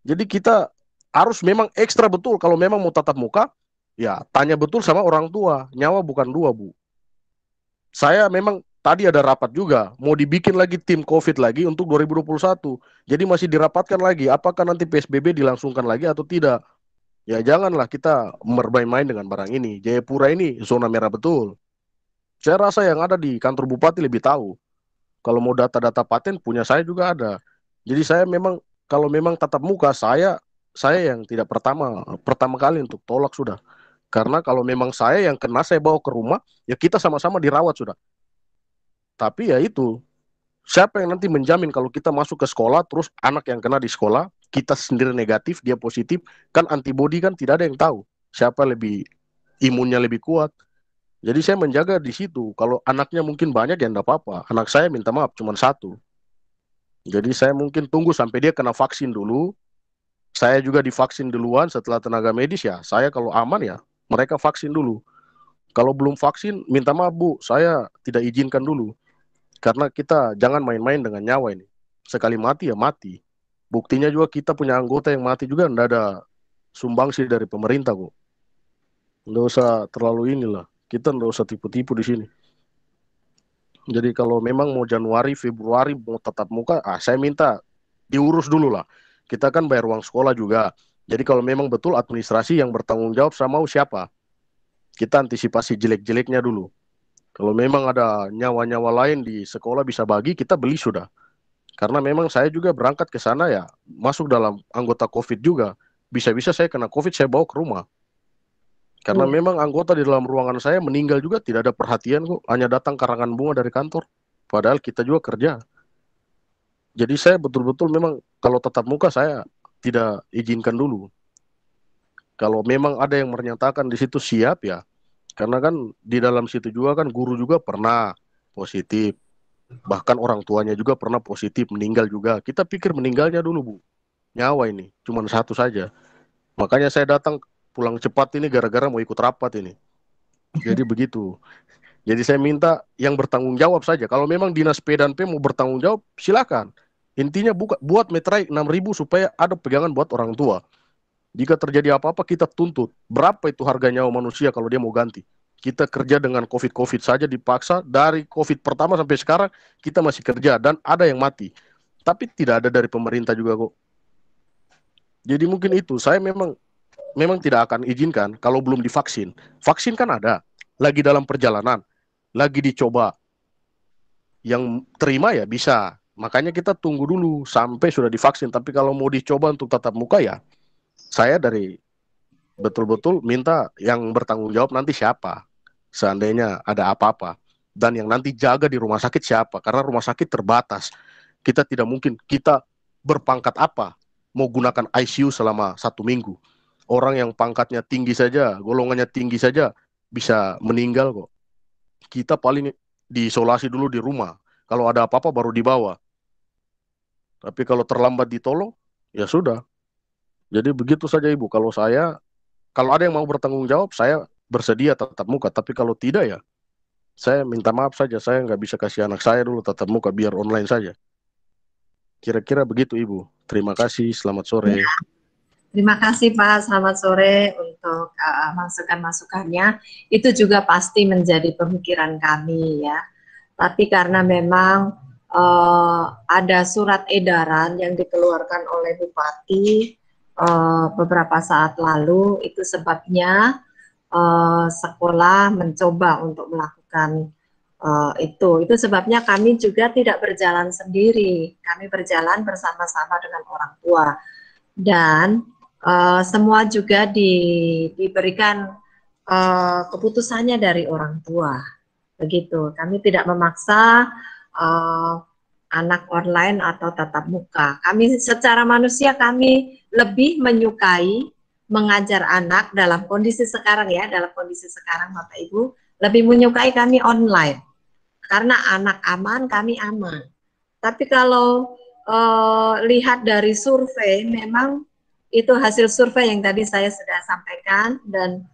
Jadi kita harus memang ekstra betul. Kalau memang mau tatap muka, ya tanya betul sama orang tua. Nyawa bukan dua, Bu. Saya memang tadi ada rapat juga, mau dibikin lagi tim COVID lagi untuk 2021. Jadi masih dirapatkan lagi, apakah nanti PSBB dilangsungkan lagi atau tidak. Ya janganlah kita bermain-main dengan barang ini. Jayapura ini zona merah betul. Saya rasa yang ada di kantor bupati lebih tahu. Kalau mau data-data paten punya saya juga ada. Jadi saya memang kalau memang tatap muka saya yang tidak pertama kali untuk tolak sudah. Karena kalau memang saya yang kena saya bawa ke rumah, ya kita sama-sama dirawat sudah. Tapi ya itu, siapa yang nanti menjamin kalau kita masuk ke sekolah, terus anak yang kena di sekolah, kita sendiri negatif, dia positif, kan antibodi kan tidak ada yang tahu siapa lebih imunnya lebih kuat. Jadi saya menjaga di situ. Kalau anaknya mungkin banyak ya enggak apa-apa. Anak saya minta maaf cuma 1. Jadi saya mungkin tunggu sampai dia kena vaksin dulu. Saya juga divaksin duluan setelah tenaga medis ya. Saya kalau aman ya mereka vaksin dulu. Kalau belum vaksin minta maaf Bu, saya tidak izinkan dulu. Karena kita jangan main-main dengan nyawa ini. Sekali mati ya mati. Buktinya juga kita punya anggota yang mati juga enggak ada sumbangsi dari pemerintah kok. Enggak usah terlalu inilah. Kita enggak usah tipu-tipu di sini. Jadi kalau memang mau Januari, Februari mau tatap muka, saya minta diurus dulu lah. Kita kan bayar uang sekolah juga. Jadi kalau memang betul administrasi yang bertanggung jawab sama siapa, kita antisipasi jelek-jeleknya dulu. Kalau memang ada nyawa-nyawa lain di sekolah bisa bagi, kita beli sudah. Karena memang saya juga berangkat ke sana ya, masuk dalam anggota COVID juga. Bisa-bisa saya kena COVID, saya bawa ke rumah. Karena memang anggota di dalam ruangan saya meninggal juga, tidak ada perhatian kok. Hanya datang karangan bunga dari kantor. Padahal kita juga kerja. Jadi saya betul-betul memang kalau tatap muka saya tidak izinkan dulu. Kalau memang ada yang menyatakan di situ siap ya, karena kan di dalam situ juga kan guru juga pernah positif. Bahkan orang tuanya juga pernah positif, meninggal juga. Kita pikir meninggalnya dulu Bu. Nyawa ini, cuma 1 saja. Makanya saya datang pulang cepat ini gara-gara mau ikut rapat ini. Jadi begitu. Jadi saya minta yang bertanggung jawab saja. Kalau memang Dinas P&P mau bertanggung jawab, silakan. Intinya buat meterai 6.000 supaya ada pegangan buat orang tua. Jika terjadi apa-apa kita tuntut. Berapa itu harga nyawa manusia kalau dia mau ganti? Kita kerja dengan COVID saja dipaksa. Dari COVID pertama sampai sekarang kita masih kerja dan ada yang mati. Tapi tidak ada dari pemerintah juga kok. Jadi mungkin itu. Saya memang tidak akan izinkan kalau belum divaksin. Vaksin kan ada. Lagi dalam perjalanan. Lagi dicoba. Yang terima ya bisa. Makanya kita tunggu dulu sampai sudah divaksin. Tapi kalau mau dicoba untuk tatap muka ya, saya dari betul-betul minta yang bertanggung jawab nanti siapa. Seandainya ada apa-apa. Dan yang nanti jaga di rumah sakit siapa. Karena rumah sakit terbatas. Kita tidak mungkin, kita berpangkat apa mau gunakan ICU selama 1 minggu. Orang yang pangkatnya tinggi saja, golongannya tinggi saja bisa meninggal kok. Kita paling diisolasi dulu di rumah. Kalau ada apa-apa baru dibawa. Tapi kalau terlambat ditolong, ya sudah. Jadi begitu saja Ibu. Kalau ada yang mau bertanggung jawab, saya bersedia tatap muka. Tapi kalau tidak ya, saya minta maaf saja. Saya nggak bisa kasih anak saya dulu tatap muka, biar online saja. Kira-kira begitu Ibu. Terima kasih, selamat sore. Ya, terima kasih Pak, selamat sore untuk masukan-masukannya. Itu juga pasti menjadi pemikiran kami ya. Tapi karena memang ada surat edaran yang dikeluarkan oleh Bupati beberapa saat lalu, itu sebabnya sekolah mencoba untuk melakukan itu sebabnya kami juga tidak berjalan sendiri, kami berjalan bersama-sama dengan orang tua, dan semua juga diberikan keputusannya dari orang tua, begitu. Kami tidak memaksa anak online atau tatap muka. Kami secara manusia kami lebih menyukai mengajar anak dalam kondisi sekarang ya, dalam kondisi sekarang Bapak Ibu, lebih menyukai kami online. Karena anak aman, kami aman. Tapi kalau lihat dari survei, memang itu hasil survei yang tadi saya sudah sampaikan, dan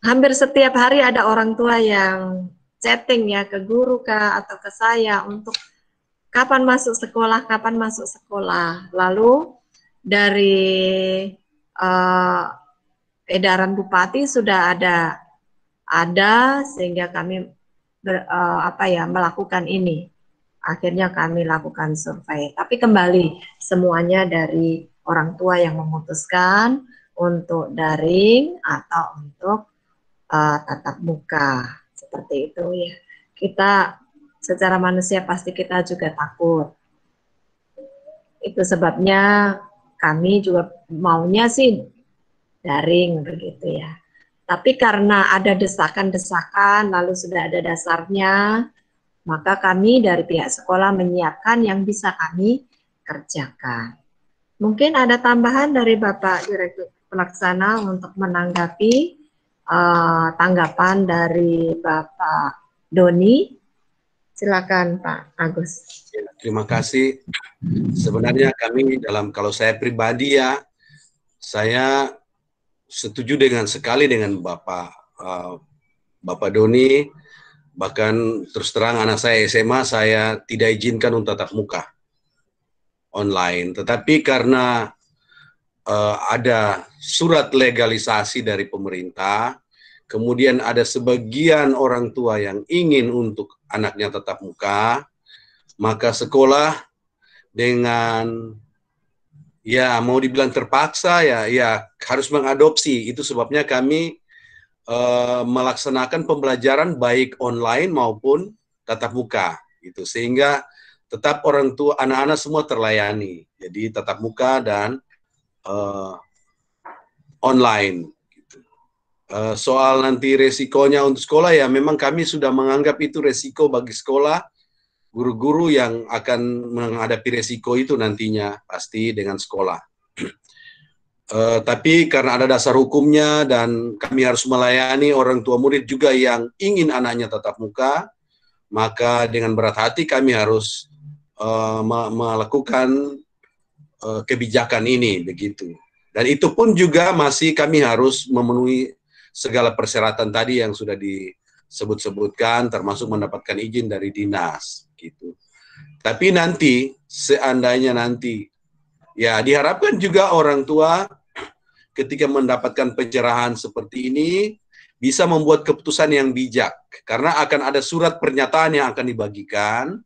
hampir setiap hari ada orang tua yang chatting ya ke guru kah atau ke saya untuk kapan masuk sekolah, kapan masuk sekolah. Lalu dari edaran Bupati sudah ada sehingga kami melakukan ini. Akhirnya kami lakukan survei. Tapi kembali semuanya dari orang tua yang memutuskan untuk daring atau untuk tatap muka. Seperti itu ya. Kita secara manusia pasti kita juga takut. Itu sebabnya kami juga maunya sih daring begitu ya. Tapi karena ada desakan-desakan, lalu sudah ada dasarnya, maka kami dari pihak sekolah menyiapkan yang bisa kami kerjakan. Mungkin ada tambahan dari Bapak Direktur Pelaksana untuk menanggapi tanggapan dari Bapak Doni. Silakan Pak Agus. Terima kasih. Sebenarnya kami kalau saya pribadi ya, saya setuju sekali dengan Bapak Doni. Bahkan terus terang anak saya SMA, saya tidak izinkan untuk tatap muka online. Tetapi karena ada surat legalisasi dari pemerintah, kemudian ada sebagian orang tua yang ingin untuk anaknya tatap muka, maka sekolah dengan ya mau dibilang terpaksa ya harus mengadopsi. Itu sebabnya kami melaksanakan pembelajaran baik online maupun tatap muka gitu, sehingga tetap orang tua anak-anak semua terlayani. Jadi tatap muka dan online gitu. Soal nanti resikonya untuk sekolah ya memang kami sudah menganggap itu resiko bagi sekolah, guru-guru yang akan menghadapi resiko itu nantinya pasti dengan sekolah. Tapi karena ada dasar hukumnya dan kami harus melayani orang tua murid juga yang ingin anaknya tatap muka, maka dengan berat hati kami harus melakukan kebijakan ini begitu. Dan itu pun juga masih kami harus memenuhi segala persyaratan tadi yang sudah disebut-sebutkan, termasuk mendapatkan izin dari dinas gitu. Tapi nanti seandainya nanti ya diharapkan juga orang tua ketika mendapatkan pencerahan seperti ini bisa membuat keputusan yang bijak, karena akan ada surat pernyataan yang akan dibagikan,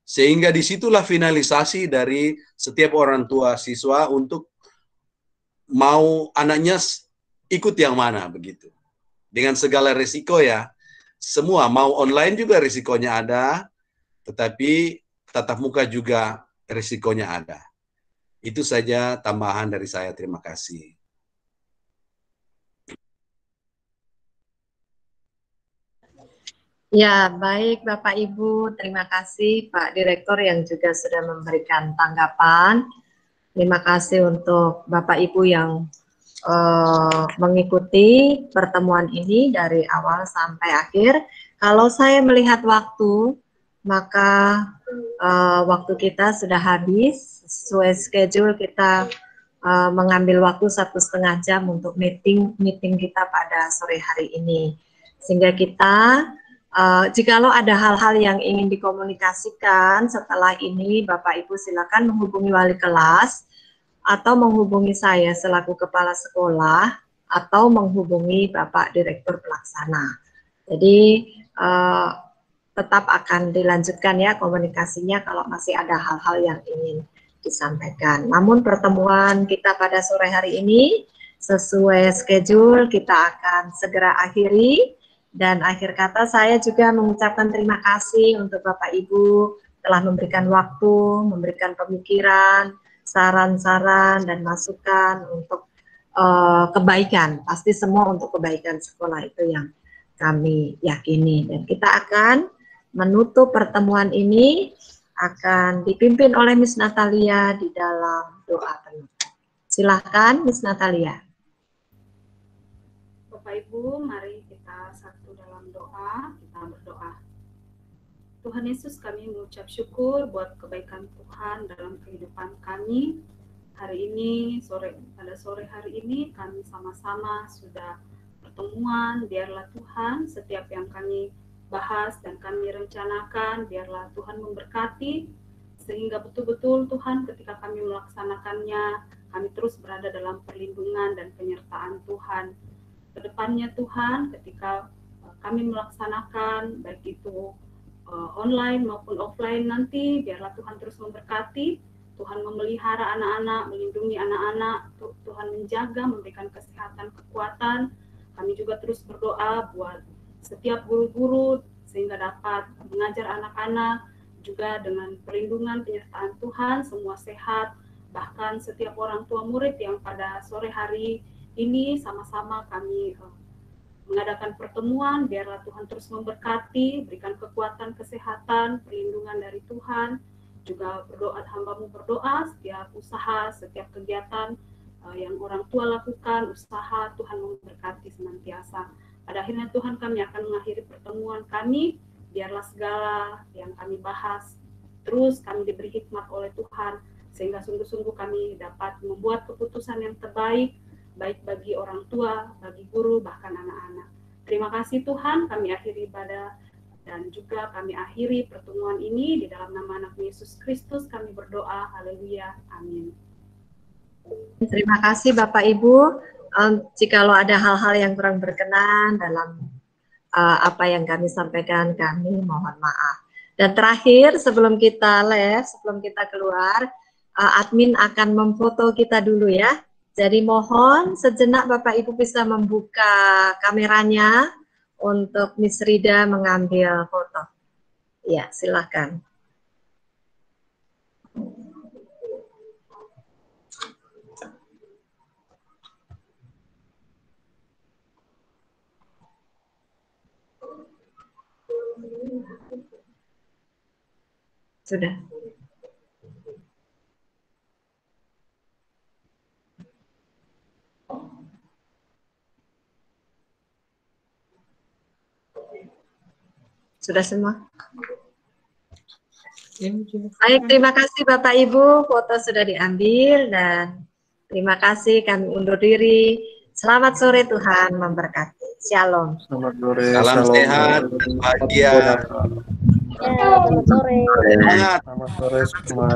sehingga disitulah finalisasi dari setiap orang tua siswa untuk mau anaknya ikut yang mana begitu. Dengan segala risiko ya, semua mau online juga risikonya ada, tetapi tatap muka juga risikonya ada. Itu saja tambahan dari saya, terima kasih. Ya, baik Bapak Ibu, terima kasih Pak Direktur yang juga sudah memberikan tanggapan. Terima kasih untuk Bapak Ibu yang mengikuti pertemuan ini dari awal sampai akhir. Kalau saya melihat waktu, maka waktu kita sudah habis. Sesuai schedule kita mengambil waktu 1,5 jam untuk meeting kita pada sore hari ini. Sehingga kita jikalau ada hal-hal yang ingin dikomunikasikan setelah ini, Bapak Ibu silakan menghubungi wali kelas atau menghubungi saya selaku kepala sekolah atau menghubungi Bapak Direktur Pelaksana. Jadi tetap akan dilanjutkan ya komunikasinya kalau masih ada hal-hal yang ingin disampaikan. Namun pertemuan kita pada sore hari ini sesuai schedule kita akan segera akhiri. Dan akhir kata saya juga mengucapkan terima kasih untuk Bapak Ibu telah memberikan waktu, memberikan pemikiran, saran-saran dan masukan untuk kebaikan. Pasti semua untuk kebaikan sekolah itu yang kami yakini. Dan kita akan menutup pertemuan ini akan dipimpin oleh Miss Natalia di dalam doa penutup. Silahkan Miss Natalia. Bapak Ibu, mari kita satu dalam doa, kita berdoa. Tuhan Yesus, kami mengucap syukur buat kebaikan Tuhan dalam kehidupan kami. Hari ini, pada sore hari ini, kami sama-sama sudah pertemuan. Biarlah Tuhan setiap yang kami bahas dan kami rencanakan, biarlah Tuhan memberkati, sehingga betul-betul Tuhan ketika kami melaksanakannya, kami terus berada dalam perlindungan dan penyertaan Tuhan. Kedepannya Tuhan, ketika kami melaksanakan baik itu online maupun offline nanti, biarlah Tuhan terus memberkati, Tuhan memelihara anak-anak, melindungi anak-anak, Tuhan menjaga, memberikan kesehatan, kekuatan. Kami juga terus berdoa buat setiap guru-guru sehingga dapat mengajar anak-anak juga dengan perlindungan penyertaan Tuhan, semua sehat, bahkan setiap orang tua murid yang pada sore hari ini sama-sama kami mengadakan pertemuan, biarlah Tuhan terus memberkati, berikan kekuatan, kesehatan, perlindungan dari Tuhan. Juga berdoa, hamba-Mu berdoa, setiap usaha, setiap kegiatan yang orang tua lakukan, usaha, Tuhan memberkati senantiasa. Pada akhirnya Tuhan, kami akan mengakhiri pertemuan kami, biarlah segala yang kami bahas, terus kami diberi hikmat oleh Tuhan, sehingga sungguh-sungguh kami dapat membuat keputusan yang terbaik, baik bagi orang tua, bagi guru, bahkan anak-anak. Terima kasih Tuhan, kami akhiri ibadah dan juga kami akhiri pertemuan ini di dalam nama anak Yesus Kristus kami berdoa, haleluya, amin. Terima kasih Bapak Ibu. Jikalau ada hal-hal yang kurang berkenan dalam apa yang kami sampaikan, kami mohon maaf. Dan terakhir, sebelum kita sebelum kita keluar, admin akan memfoto kita dulu ya. Jadi mohon sejenak Bapak Ibu bisa membuka kameranya untuk Miss Rida mengambil foto. Ya, silakan. Sudah. Sudah semua? Baik, terima kasih Bapak Ibu, foto sudah diambil dan terima kasih, kami undur diri. Selamat sore, Tuhan memberkati. Shalom. Selamat sore. Salam sehat dan bahagia. Selamat sore. Semangat. Selamat sore semua.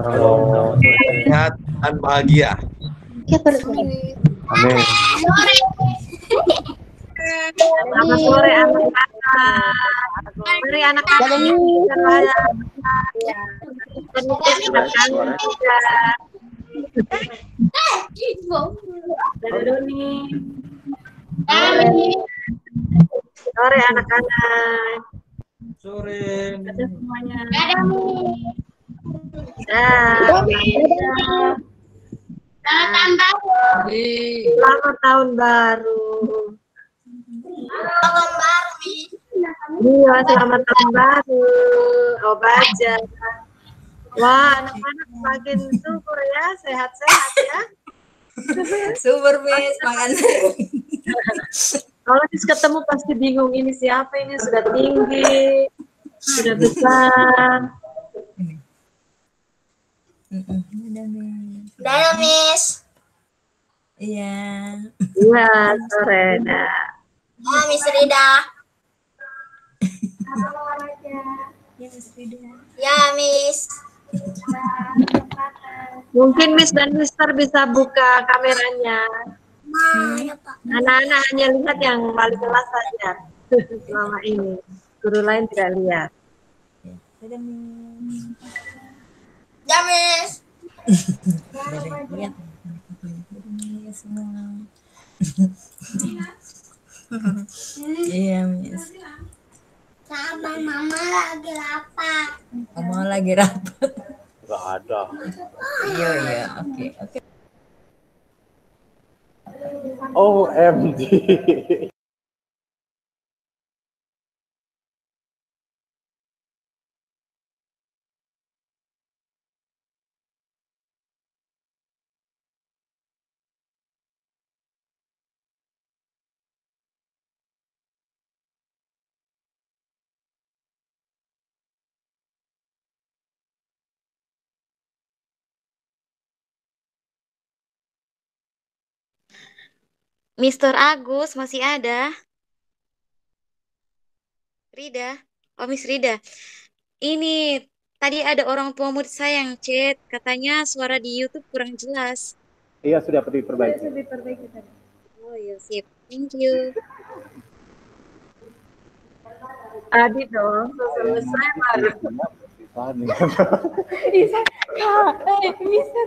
Sehat dan bahagia. Amin. Selamat sore anak-anak. Mari anak-anak. Sore anak-anak. Sore. Ada semuanya. Selamat tahun baru. Tahun baru. Iya, selamat tahun baru. Oh, Baja. Wah, anak-anak makin subur ya, sehat-sehat ya. Subur, Miss, makan. Kalau Miss ketemu pasti bingung, ini siapa ini, sudah tinggi, sudah besar. Dadah, Miss. Iya. Iya, sore. Nah. Oh, Miss Rida. Ya, Miss Rida. Ya, Miss. Mungkin Miss dan Mister bisa buka kameranya. Anak-anak hanya lihat yang paling kelas saja selama ini. Guru lain tidak lihat. Dadah, Miss. Ya, Miss. Lihat. Semua. Iya, Miss. Sabar, Mama lagi lapar. Mama lagi rapat. Nggak ada. Iya, iya, oke. OMG. Mr. Agus masih ada? Rida? Oh, Miss Rida. Ini tadi ada orang tua murid saya yang chat, katanya suara di YouTube kurang jelas. Iya, sudah diperbaiki. Oh iya, sip. Thank you. Adi dong, selesai baru. Bisa. Bisa.